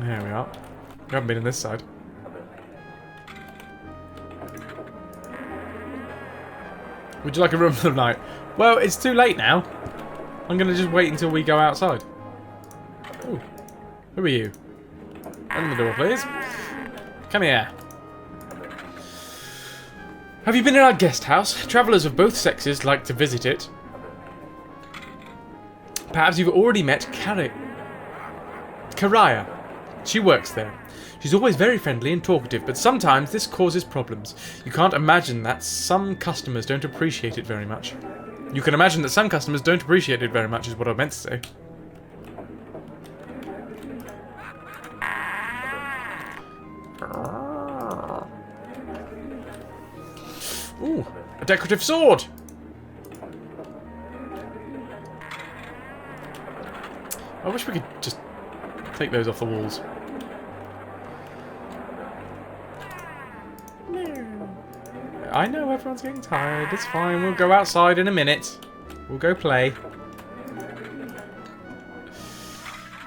There we are. We haven't been in this side. Would you like a room for the night? Well, it's too late now. I'm going to just wait until we go outside. Ooh. Who are you? Open the door, please. Come here. Have you been in our guest house? Travellers of both sexes like to visit it. Perhaps you've already met Karaya. She works there. She's always very friendly and talkative, but sometimes this causes problems. You can't imagine that some customers don't appreciate it very much. You can imagine that some customers don't appreciate it very much, is what I meant to say. Ooh, a decorative sword! I wish we could just take those off the walls. I know everyone's getting tired. It's fine. We'll go outside in a minute. We'll go play.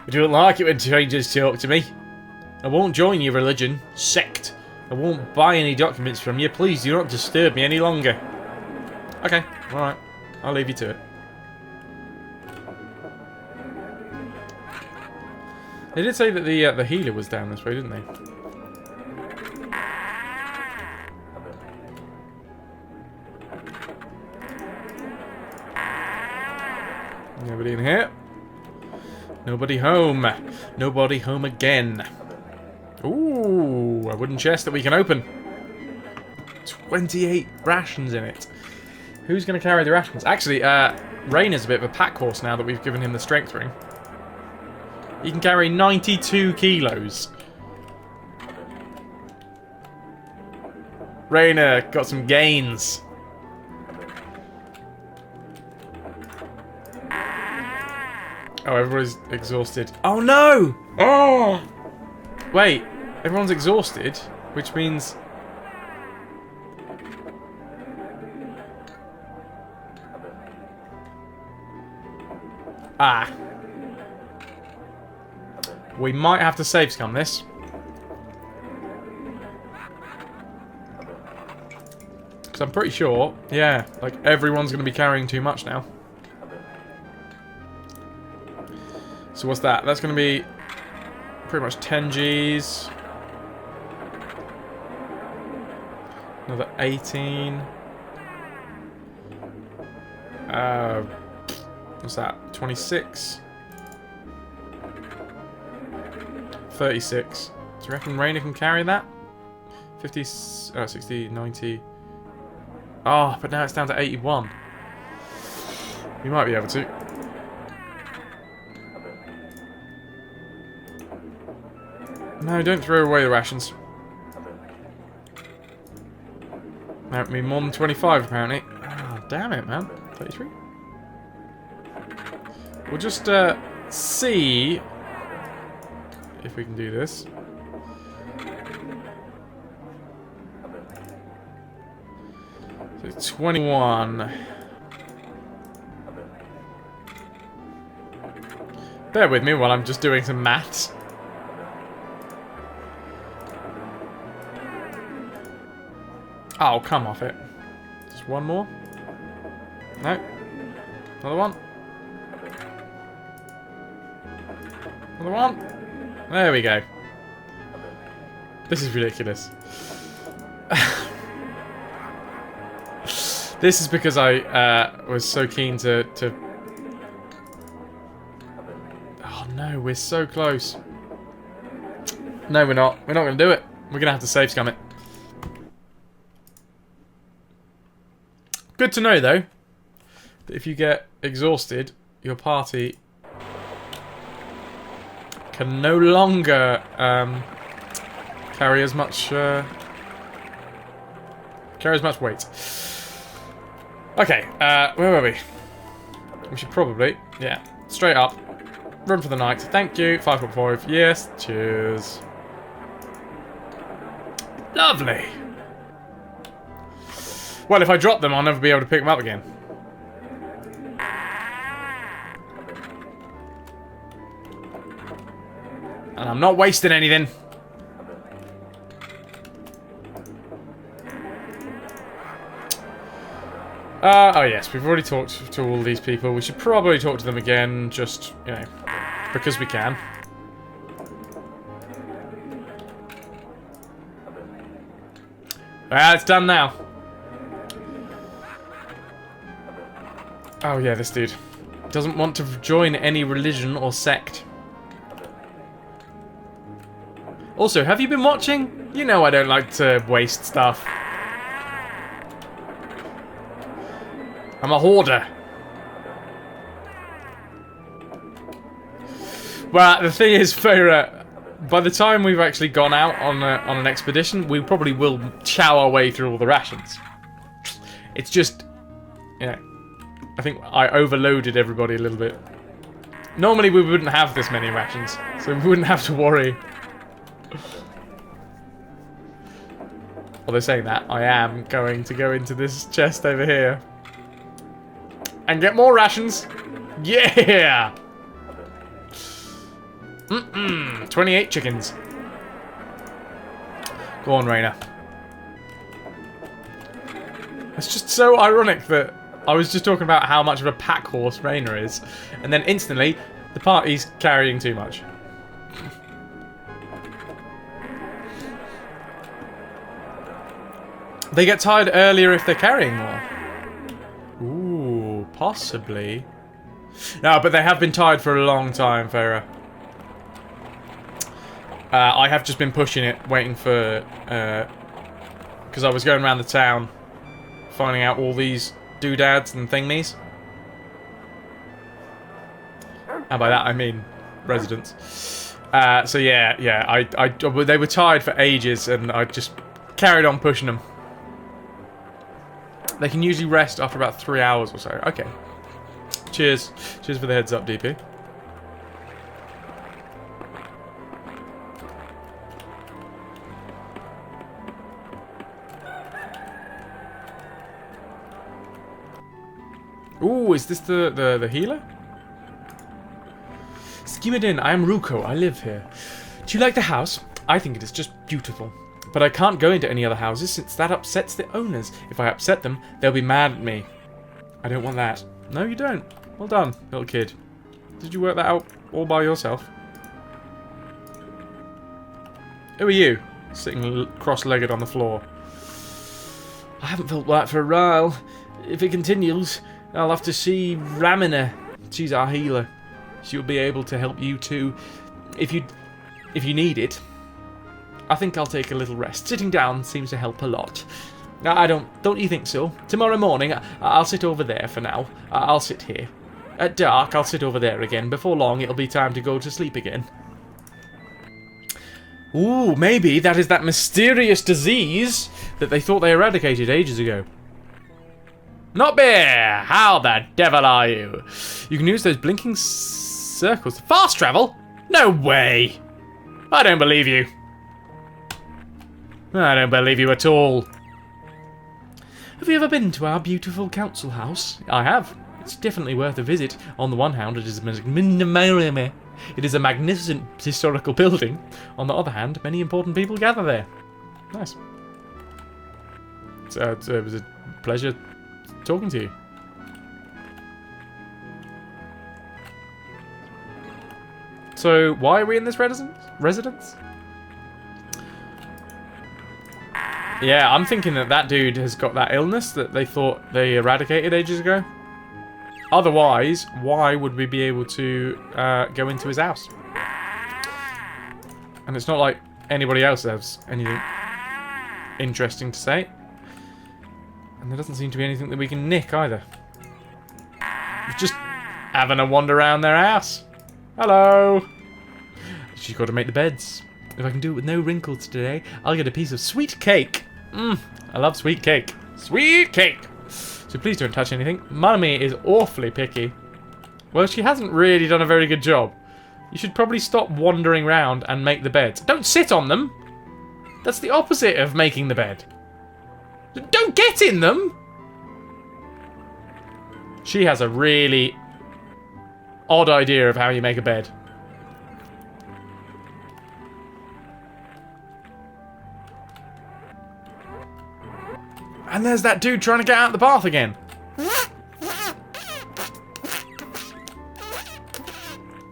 I don't like it when strangers talk to me. I won't join your religion, sect. I won't buy any documents from you. Please do not disturb me any longer. Okay, alright. I'll leave you to it. They did say that the healer was down this way, didn't they? Nobody in here. Nobody home. Nobody home again. Ooh, a wooden chest that we can open. 28 rations in it. Who's going to carry the rations? Actually, Rain is a bit of a pack horse now that we've given him the strength ring. He can carry 92 kilos. Rainer got some gains. Oh, everybody's exhausted. Oh no! Oh! Wait, everyone's exhausted, which means... Ah. We might have to save scum this. Because I'm pretty sure, yeah, like everyone's going to be carrying too much now. So what's that? That's going to be pretty much 10 Gs. Another 18. What's that? 26. 36. Do you reckon Rainer can carry that? 50, 60, 90. Oh, but now it's down to 81. We might be able to. No, don't throw away the rations. That would be more than 25, apparently. Oh, damn it, man. 33? We'll just see if we can do this. So 21. Bear with me while I'm just doing some maths. Oh, come off it. Just one more. No. Another one. Another one. There we go. This is ridiculous. This is because I was so keen to... Oh no, we're so close. No, we're not. We're not going to do it. We're going to have to save scum it. Good to know, though, that if you get exhausted, your party can no longer carry as much weight. Okay, where were we? We should probably, yeah, straight up, run for the night. Thank you, 5.5. Yes, cheers. Lovely. Well, if I drop them, I'll never be able to pick them up again. And I'm not wasting anything. Oh yes, we've already talked to all these people. We should probably talk to them again, just, you know, because we can. Well, it's done now. Oh yeah, this dude doesn't want to join any religion or sect. Also, have you been watching? You know I don't like to waste stuff. I'm a hoarder. Well, the thing is, for by the time we've actually gone out on an expedition, we probably will chow our way through all the rations. It's just, you know, I think I overloaded everybody a little bit. Normally we wouldn't have this many rations, so we wouldn't have to worry. Although saying that, I am going to go into this chest over here. And get more rations. Yeah! 28 chickens. Go on, Raina. It's just so ironic that I was just talking about how much of a pack horse Raina is, and then instantly, the party's carrying too much. They get tired earlier if they're carrying more. Ooh, possibly. No, but they have been tired for a long time, Farah. I have just been pushing it, waiting for... because I was going around the town, finding out all these doodads and thingies. And by that I mean residents. So yeah, they were tired for ages, and I just carried on pushing them. They can usually rest after about 3 hours or so. Okay. Cheers. Cheers for the heads up, DP. Ooh, is this the healer? Skimadin, I am Ruko. I live here. Do you like the house? I think it is just beautiful. But I can't go into any other houses since that upsets the owners. If I upset them, they'll be mad at me. I don't want that. No, you don't. Well done, little kid. Did you work that out all by yourself? Who are you? Sitting cross-legged on the floor. I haven't felt right for a while. If it continues, I'll have to see Ramina. She's our healer. She'll be able to help you too, if you need it. I think I'll take a little rest. Sitting down seems to help a lot. Don't you think so? Tomorrow morning, I'll sit over there for now. I'll sit here. At dark, I'll sit over there again. Before long, it'll be time to go to sleep again. Ooh, maybe that is that mysterious disease that they thought they eradicated ages ago. Not beer! How the devil are you? You can use those blinking circles to fast travel? No way! I don't believe you. I don't believe you at all. Have you ever been to our beautiful council house? I have. It's definitely worth a visit. On the one hand, it is a magnificent historical building. On the other hand, many important people gather there. Nice. So it was a pleasure talking to you. So, why are we in this residence? Yeah, I'm thinking that dude has got that illness that they thought they eradicated ages ago. Otherwise, why would we be able to go into his house? And it's not like anybody else has anything interesting to say. And there doesn't seem to be anything that we can nick either. Just having a wander around their house. Hello. She's got to make the beds. If I can do it with no wrinkles today, I'll get a piece of sweet cake. I love sweet cake. Sweet cake. So please don't touch anything. Mummy is awfully picky. Well, she hasn't really done a very good job. You should probably stop wandering around and make the beds. Don't sit on them. That's the opposite of making the bed. Don't get in them. She has a really odd idea of how you make a bed. And there's that dude trying to get out of the bath again.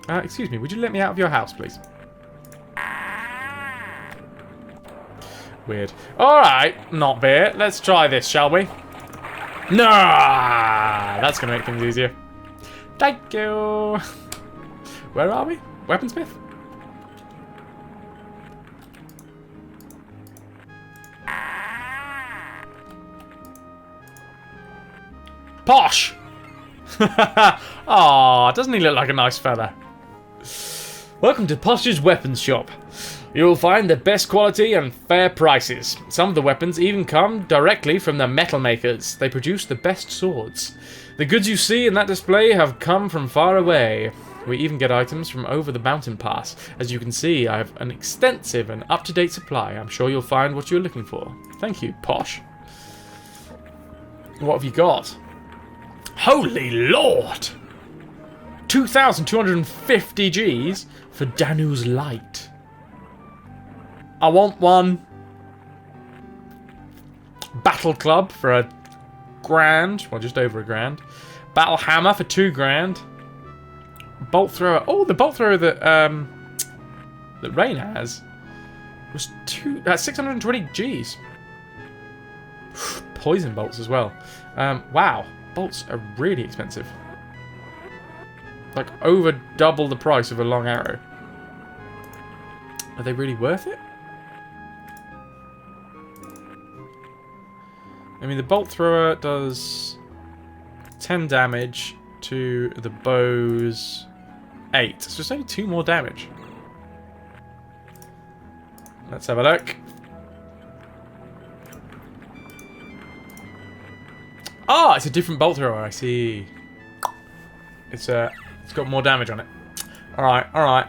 Excuse me, would you let me out of your house, please? Weird. Alright, not beer. Let's try this, shall we? Nah! That's going to make things easier. Thank you. Where are we? Weaponsmith? Posh! Aw, doesn't he look like a nice fella? Welcome to Posh's weapons shop. You'll find the best quality and fair prices. Some of the weapons even come directly from the metal makers. They produce the best swords. The goods you see in that display have come from far away. We even get items from over the mountain pass. As you can see, I have an extensive and up-to-date supply. I'm sure you'll find what you're looking for. Thank you, Posh. What have you got? Holy Lord! 2,250 Gs for Danu's Light. I want one. Battle Club for £1,000. Well, just over £1,000. Battle Hammer for £2,000. Bolt Thrower. Oh, the Bolt Thrower that Rain has was 620 Gs. Poison bolts as well. Wow. Bolts are really expensive. Like over double the price of a long arrow. Are they really worth it? I mean, the bolt thrower does 10 damage to the bow's 8. So it's only 2 more damage. Let's have a look. Ah, it's a different bolt thrower, I see. It's got more damage on it. Alright, alright.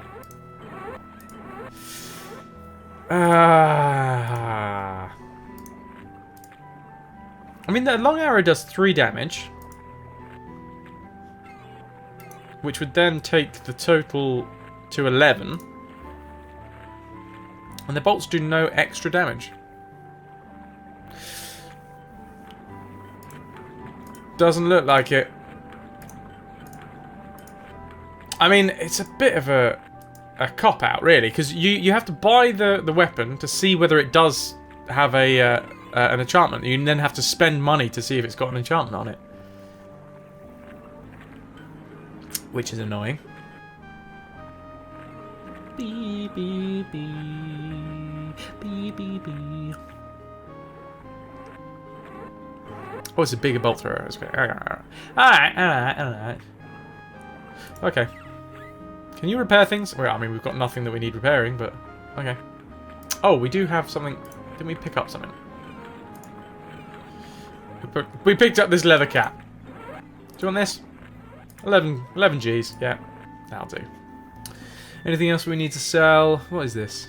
I mean, the long arrow does 3 damage. Which would then take the total to 11. And the bolts do no extra damage. Doesn't look like it. I mean, it's a bit of a cop-out, really, because you have to buy the weapon to see whether it does have an enchantment. You then have to spend money to see if it's got an enchantment on it. Which is annoying. Beep, beep, beep. Beep, beep, beep. Oh, it's a bigger bolt thrower. Alright. Okay. Can you repair things? Well, I mean, we've got nothing that we need repairing, but... Okay. Oh, we do have something. Didn't we pick up something? We picked up this leather cap. Do you want this? 11 Gs. Yeah, that'll do. Anything else we need to sell? What is this?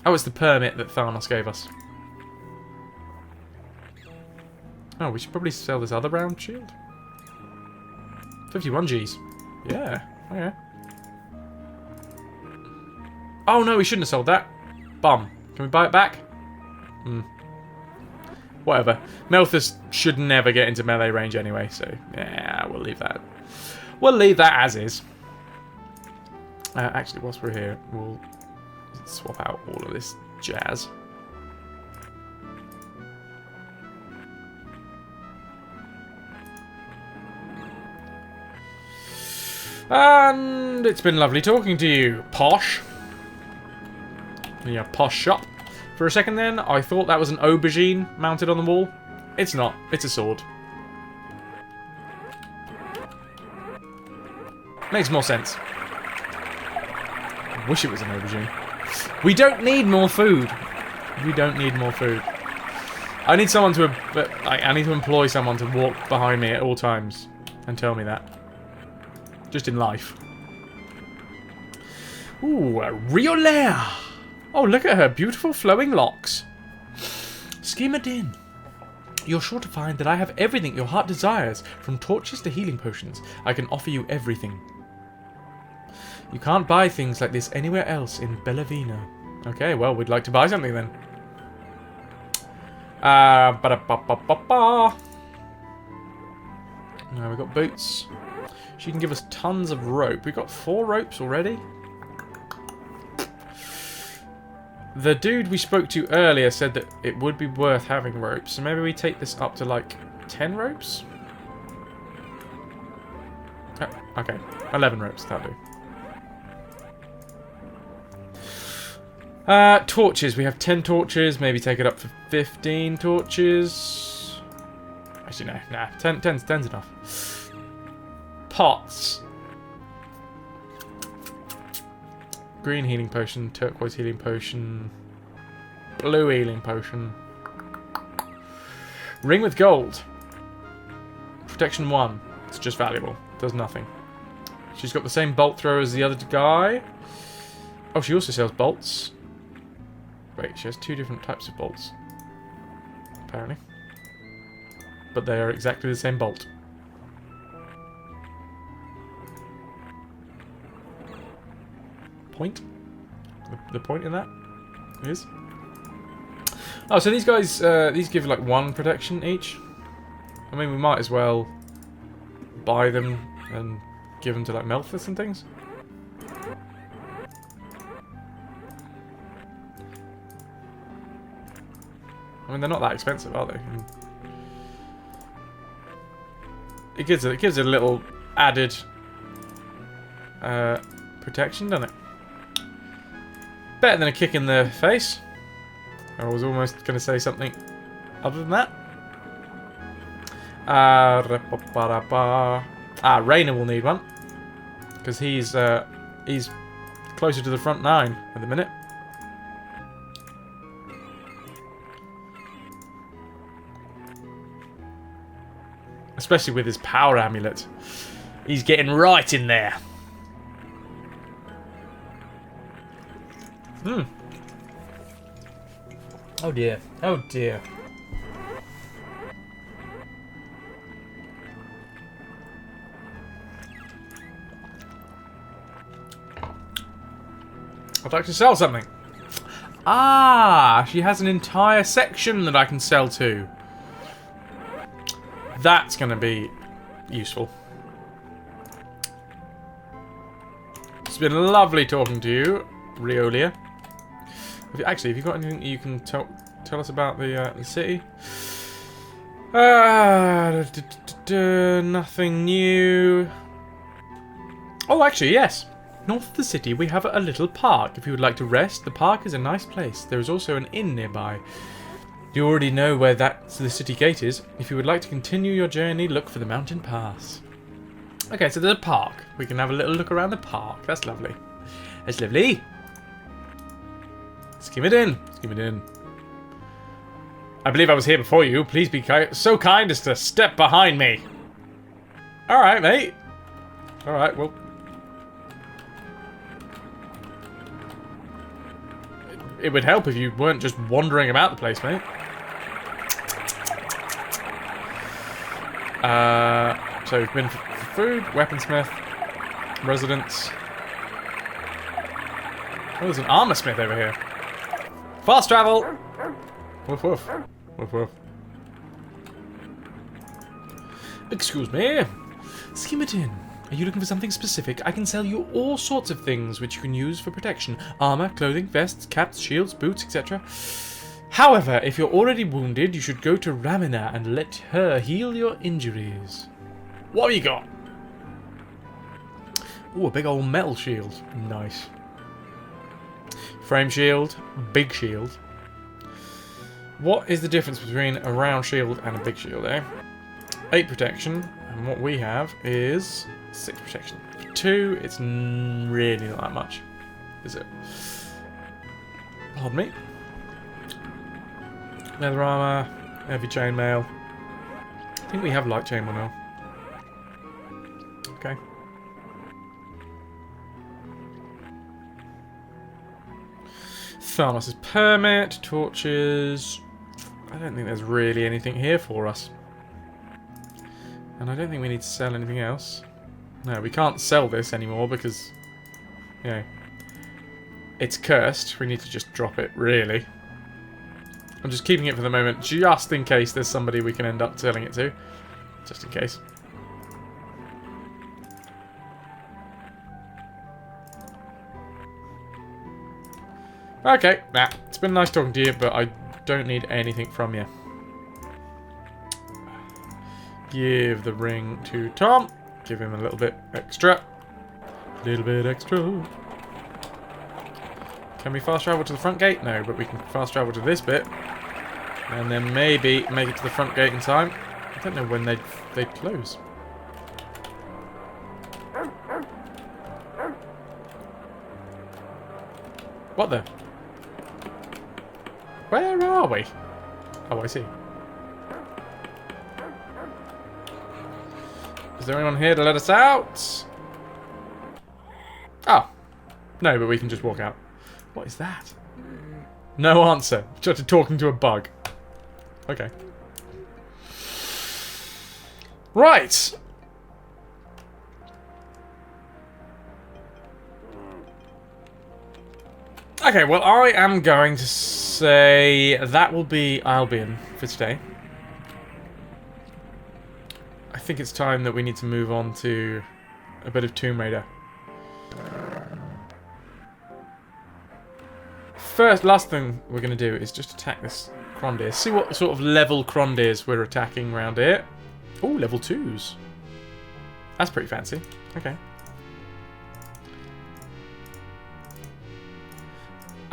Oh, it's the permit that Thanos gave us. Oh, we should probably sell this other round shield. 51 Gs. Yeah. Okay. Oh no, we shouldn't have sold that. Bum. Can we buy it back? Whatever. Melthus should never get into melee range anyway, so yeah, we'll leave that. We'll leave that as is. Actually, whilst we're here, we'll swap out all of this jazz. And it's been lovely talking to you, Posh. Yeah, Posh shop. For a second then, I thought that was an aubergine mounted on the wall. It's not. It's a sword. Makes more sense. I wish it was an aubergine. We don't need more food. We don't need more food. I need someone to... I need to employ someone to walk behind me at all times and tell me that. Just in life. Ooh, a Riolea. Oh, look at her beautiful flowing locks. Schema Din. You're sure to find that I have everything your heart desires, from torches to healing potions. I can offer you everything. You can't buy things like this anywhere else in Bellavina. Okay, well, we'd like to buy something then. Now we've got boots. She can give us tons of rope. We've got 4 ropes already. The dude we spoke to earlier said that it would be worth having ropes. So maybe we take this up to like 10 ropes? Oh, okay, 11 ropes, that'll do. Torches. We have 10 torches. Maybe take it up for 15 torches. Actually, no. Nah. 10's enough. Pots. Green healing potion. Turquoise healing potion. Blue healing potion. Ring with gold. Protection 1. It's just valuable. Does nothing. She's got the same bolt thrower as the other guy. Oh, she also sells bolts. Wait, she has 2 different types of bolts. Apparently. But they are exactly the same bolt. Point? The point in that is? Oh, so these guys, these give like 1 protection each. I mean, we might as well buy them and give them to like Melthus and things. I mean, they're not that expensive, are they? It gives it a little added protection, doesn't it? Better than a kick in the face. I was almost going to say something other than that. Rainer will need one because he's closer to the front 9 at the minute. Especially with his power amulet. He's getting right in there. Oh dear. Oh dear. I'd like to sell something. Ah, she has an entire section that I can sell to. That's going to be useful. It's been lovely talking to you, Riolia. Actually, have you got anything you can tell us about the city? Nothing new. Oh, actually, yes. North of the city, we have a little park. If you would like to rest, the park is a nice place. There is also an inn nearby. You already know where the city gate is. If you would like to continue your journey, look for the mountain pass. Okay, so there's a park. We can have a little look around the park. That's lovely. That's lovely. Skim it in. Skim it in. I believe I was here before you. Please be so kind as to step behind me. Alright, mate. Alright, well. It would help if you weren't just wandering about the place, mate. So we've been for food, weaponsmith, residence. Oh, there's an armor smith over here. Fast travel! Woof woof. Woof woof. Excuse me. Skim it in. Are you looking for something specific? I can sell you all sorts of things which you can use for protection. Armor, clothing, vests, caps, shields, boots, etc. However, if you're already wounded, you should go to Ramina and let her heal your injuries. What have you got? Ooh, a big old metal shield. Nice. Frame shield, big shield. What is the difference between a round shield and a big shield, eh? 8 protection, and what we have is 6 protection. For 2, it's really not that much, is it? Pardon me. Leather armor, heavy chainmail. I think we have light chainmail now. Okay. Thanos' permit, torches. I don't think there's really anything here for us. And I don't think we need to sell anything else. No, we can't sell this anymore because, you know, it's cursed. We need to just drop it, really. I'm just keeping it for the moment, just in case there's somebody we can end up selling it to. Just in case. Okay, nah, it's been nice talking to you, but I don't need anything from you. Give the ring to Tom. Give him a little bit extra. Little bit extra. Can we fast travel to the front gate? No, but we can fast travel to this bit. And then maybe make it to the front gate in time. I don't know when they'd close. What the? Where are we? Oh, I see. Is there anyone here to let us out? Oh. No, but we can just walk out. What is that? No answer. Just talking to a bug. Okay. Right. Okay, well, I am going to say that will be Albion for today. I think it's time that we need to move on to a bit of Tomb Raider. Last thing we're going to do is just attack this Crondir. See what sort of level Crondirs we're attacking around here. Oh, level 2s. That's pretty fancy. Okay.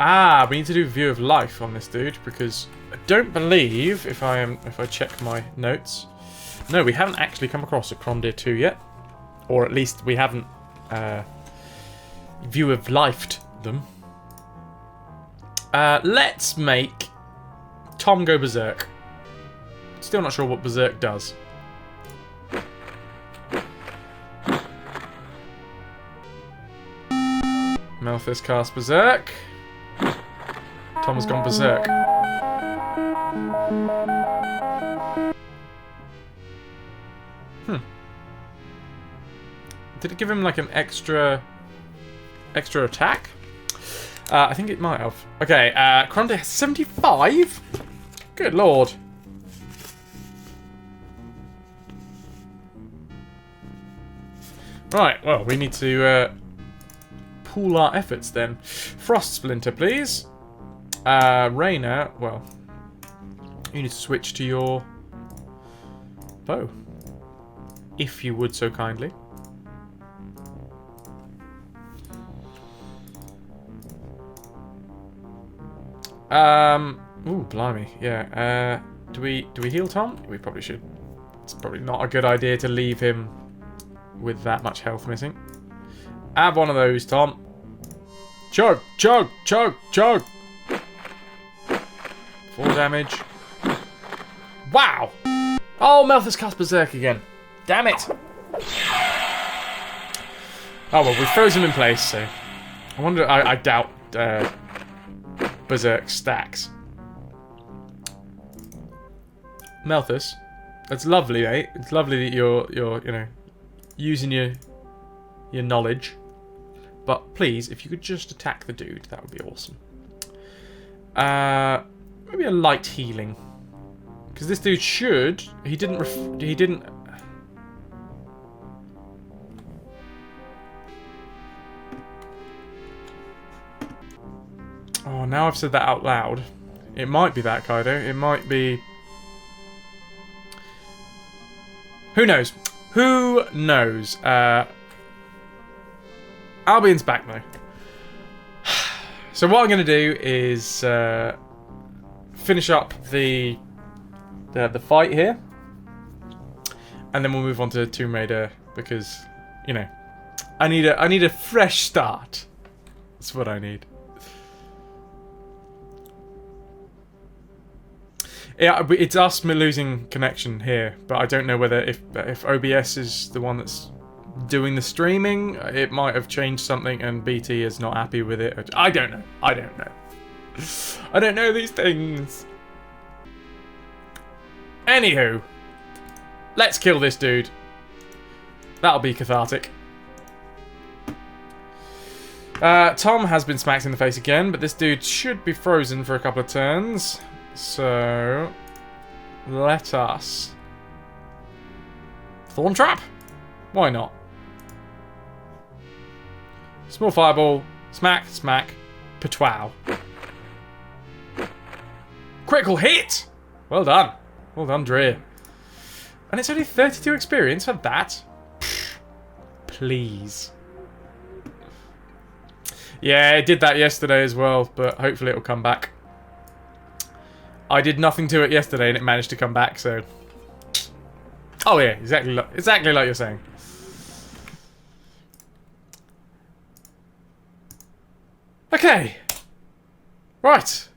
Ah, we need to do View of Life on this dude because I don't believe if I check my notes. No, we haven't actually come across a Crondir 2 yet, or at least we haven't View of Lifed them. Let's make Tom go berserk. Still not sure what berserk does. Malthus cast berserk. Tom has gone berserk. Did it give him like an extra attack? I think it might have. Okay, Crondir has 75? Good lord. Right, well, we need to pool our efforts then. Frost Splinter, please. Raina, well, you need to switch to your bow. If you would so kindly. Ooh, blimey, yeah. Do we heal Tom? We probably should. It's probably not a good idea to leave him with that much health missing. Have one of those, Tom. Chug, chug, chug, chug. 4 damage. Wow! Oh, Malthus cast Berserk again. Damn it! Oh well, we froze him in place, so... I wonder... I doubt Berserk stacks. Malthus, that's lovely, mate. It's lovely that you're you know, using your knowledge. But please, if you could just attack the dude, that would be awesome. Maybe a light healing, because this dude should. He didn't. Oh, now I've said that out loud. It might be that, Kaido. It might be... Who knows? Who knows? Albion's back, though. So what I'm going to do is finish up the fight here. And then we'll move on to Tomb Raider, because, you know, I need a fresh start. That's what I need. Yeah, it's us losing connection here, but I don't know whether if OBS is the one that's doing the streaming, it might have changed something and BT is not happy with it. I don't know. I don't know. I don't know these things. Anywho, let's kill this dude. That'll be cathartic. Tom has been smacked in the face again, but this dude should be frozen for a couple of turns. So, let us... Thorn Trap? Why not? Small Fireball. Smack, smack. Patwow. Critical hit! Well done. Well done, Dre. And it's only 32 experience for that? Pfft, please. Yeah, it did that yesterday as well, but hopefully it'll come back. I did nothing to it yesterday and it managed to come back, so... Oh yeah, exactly like you're saying. Okay. Right.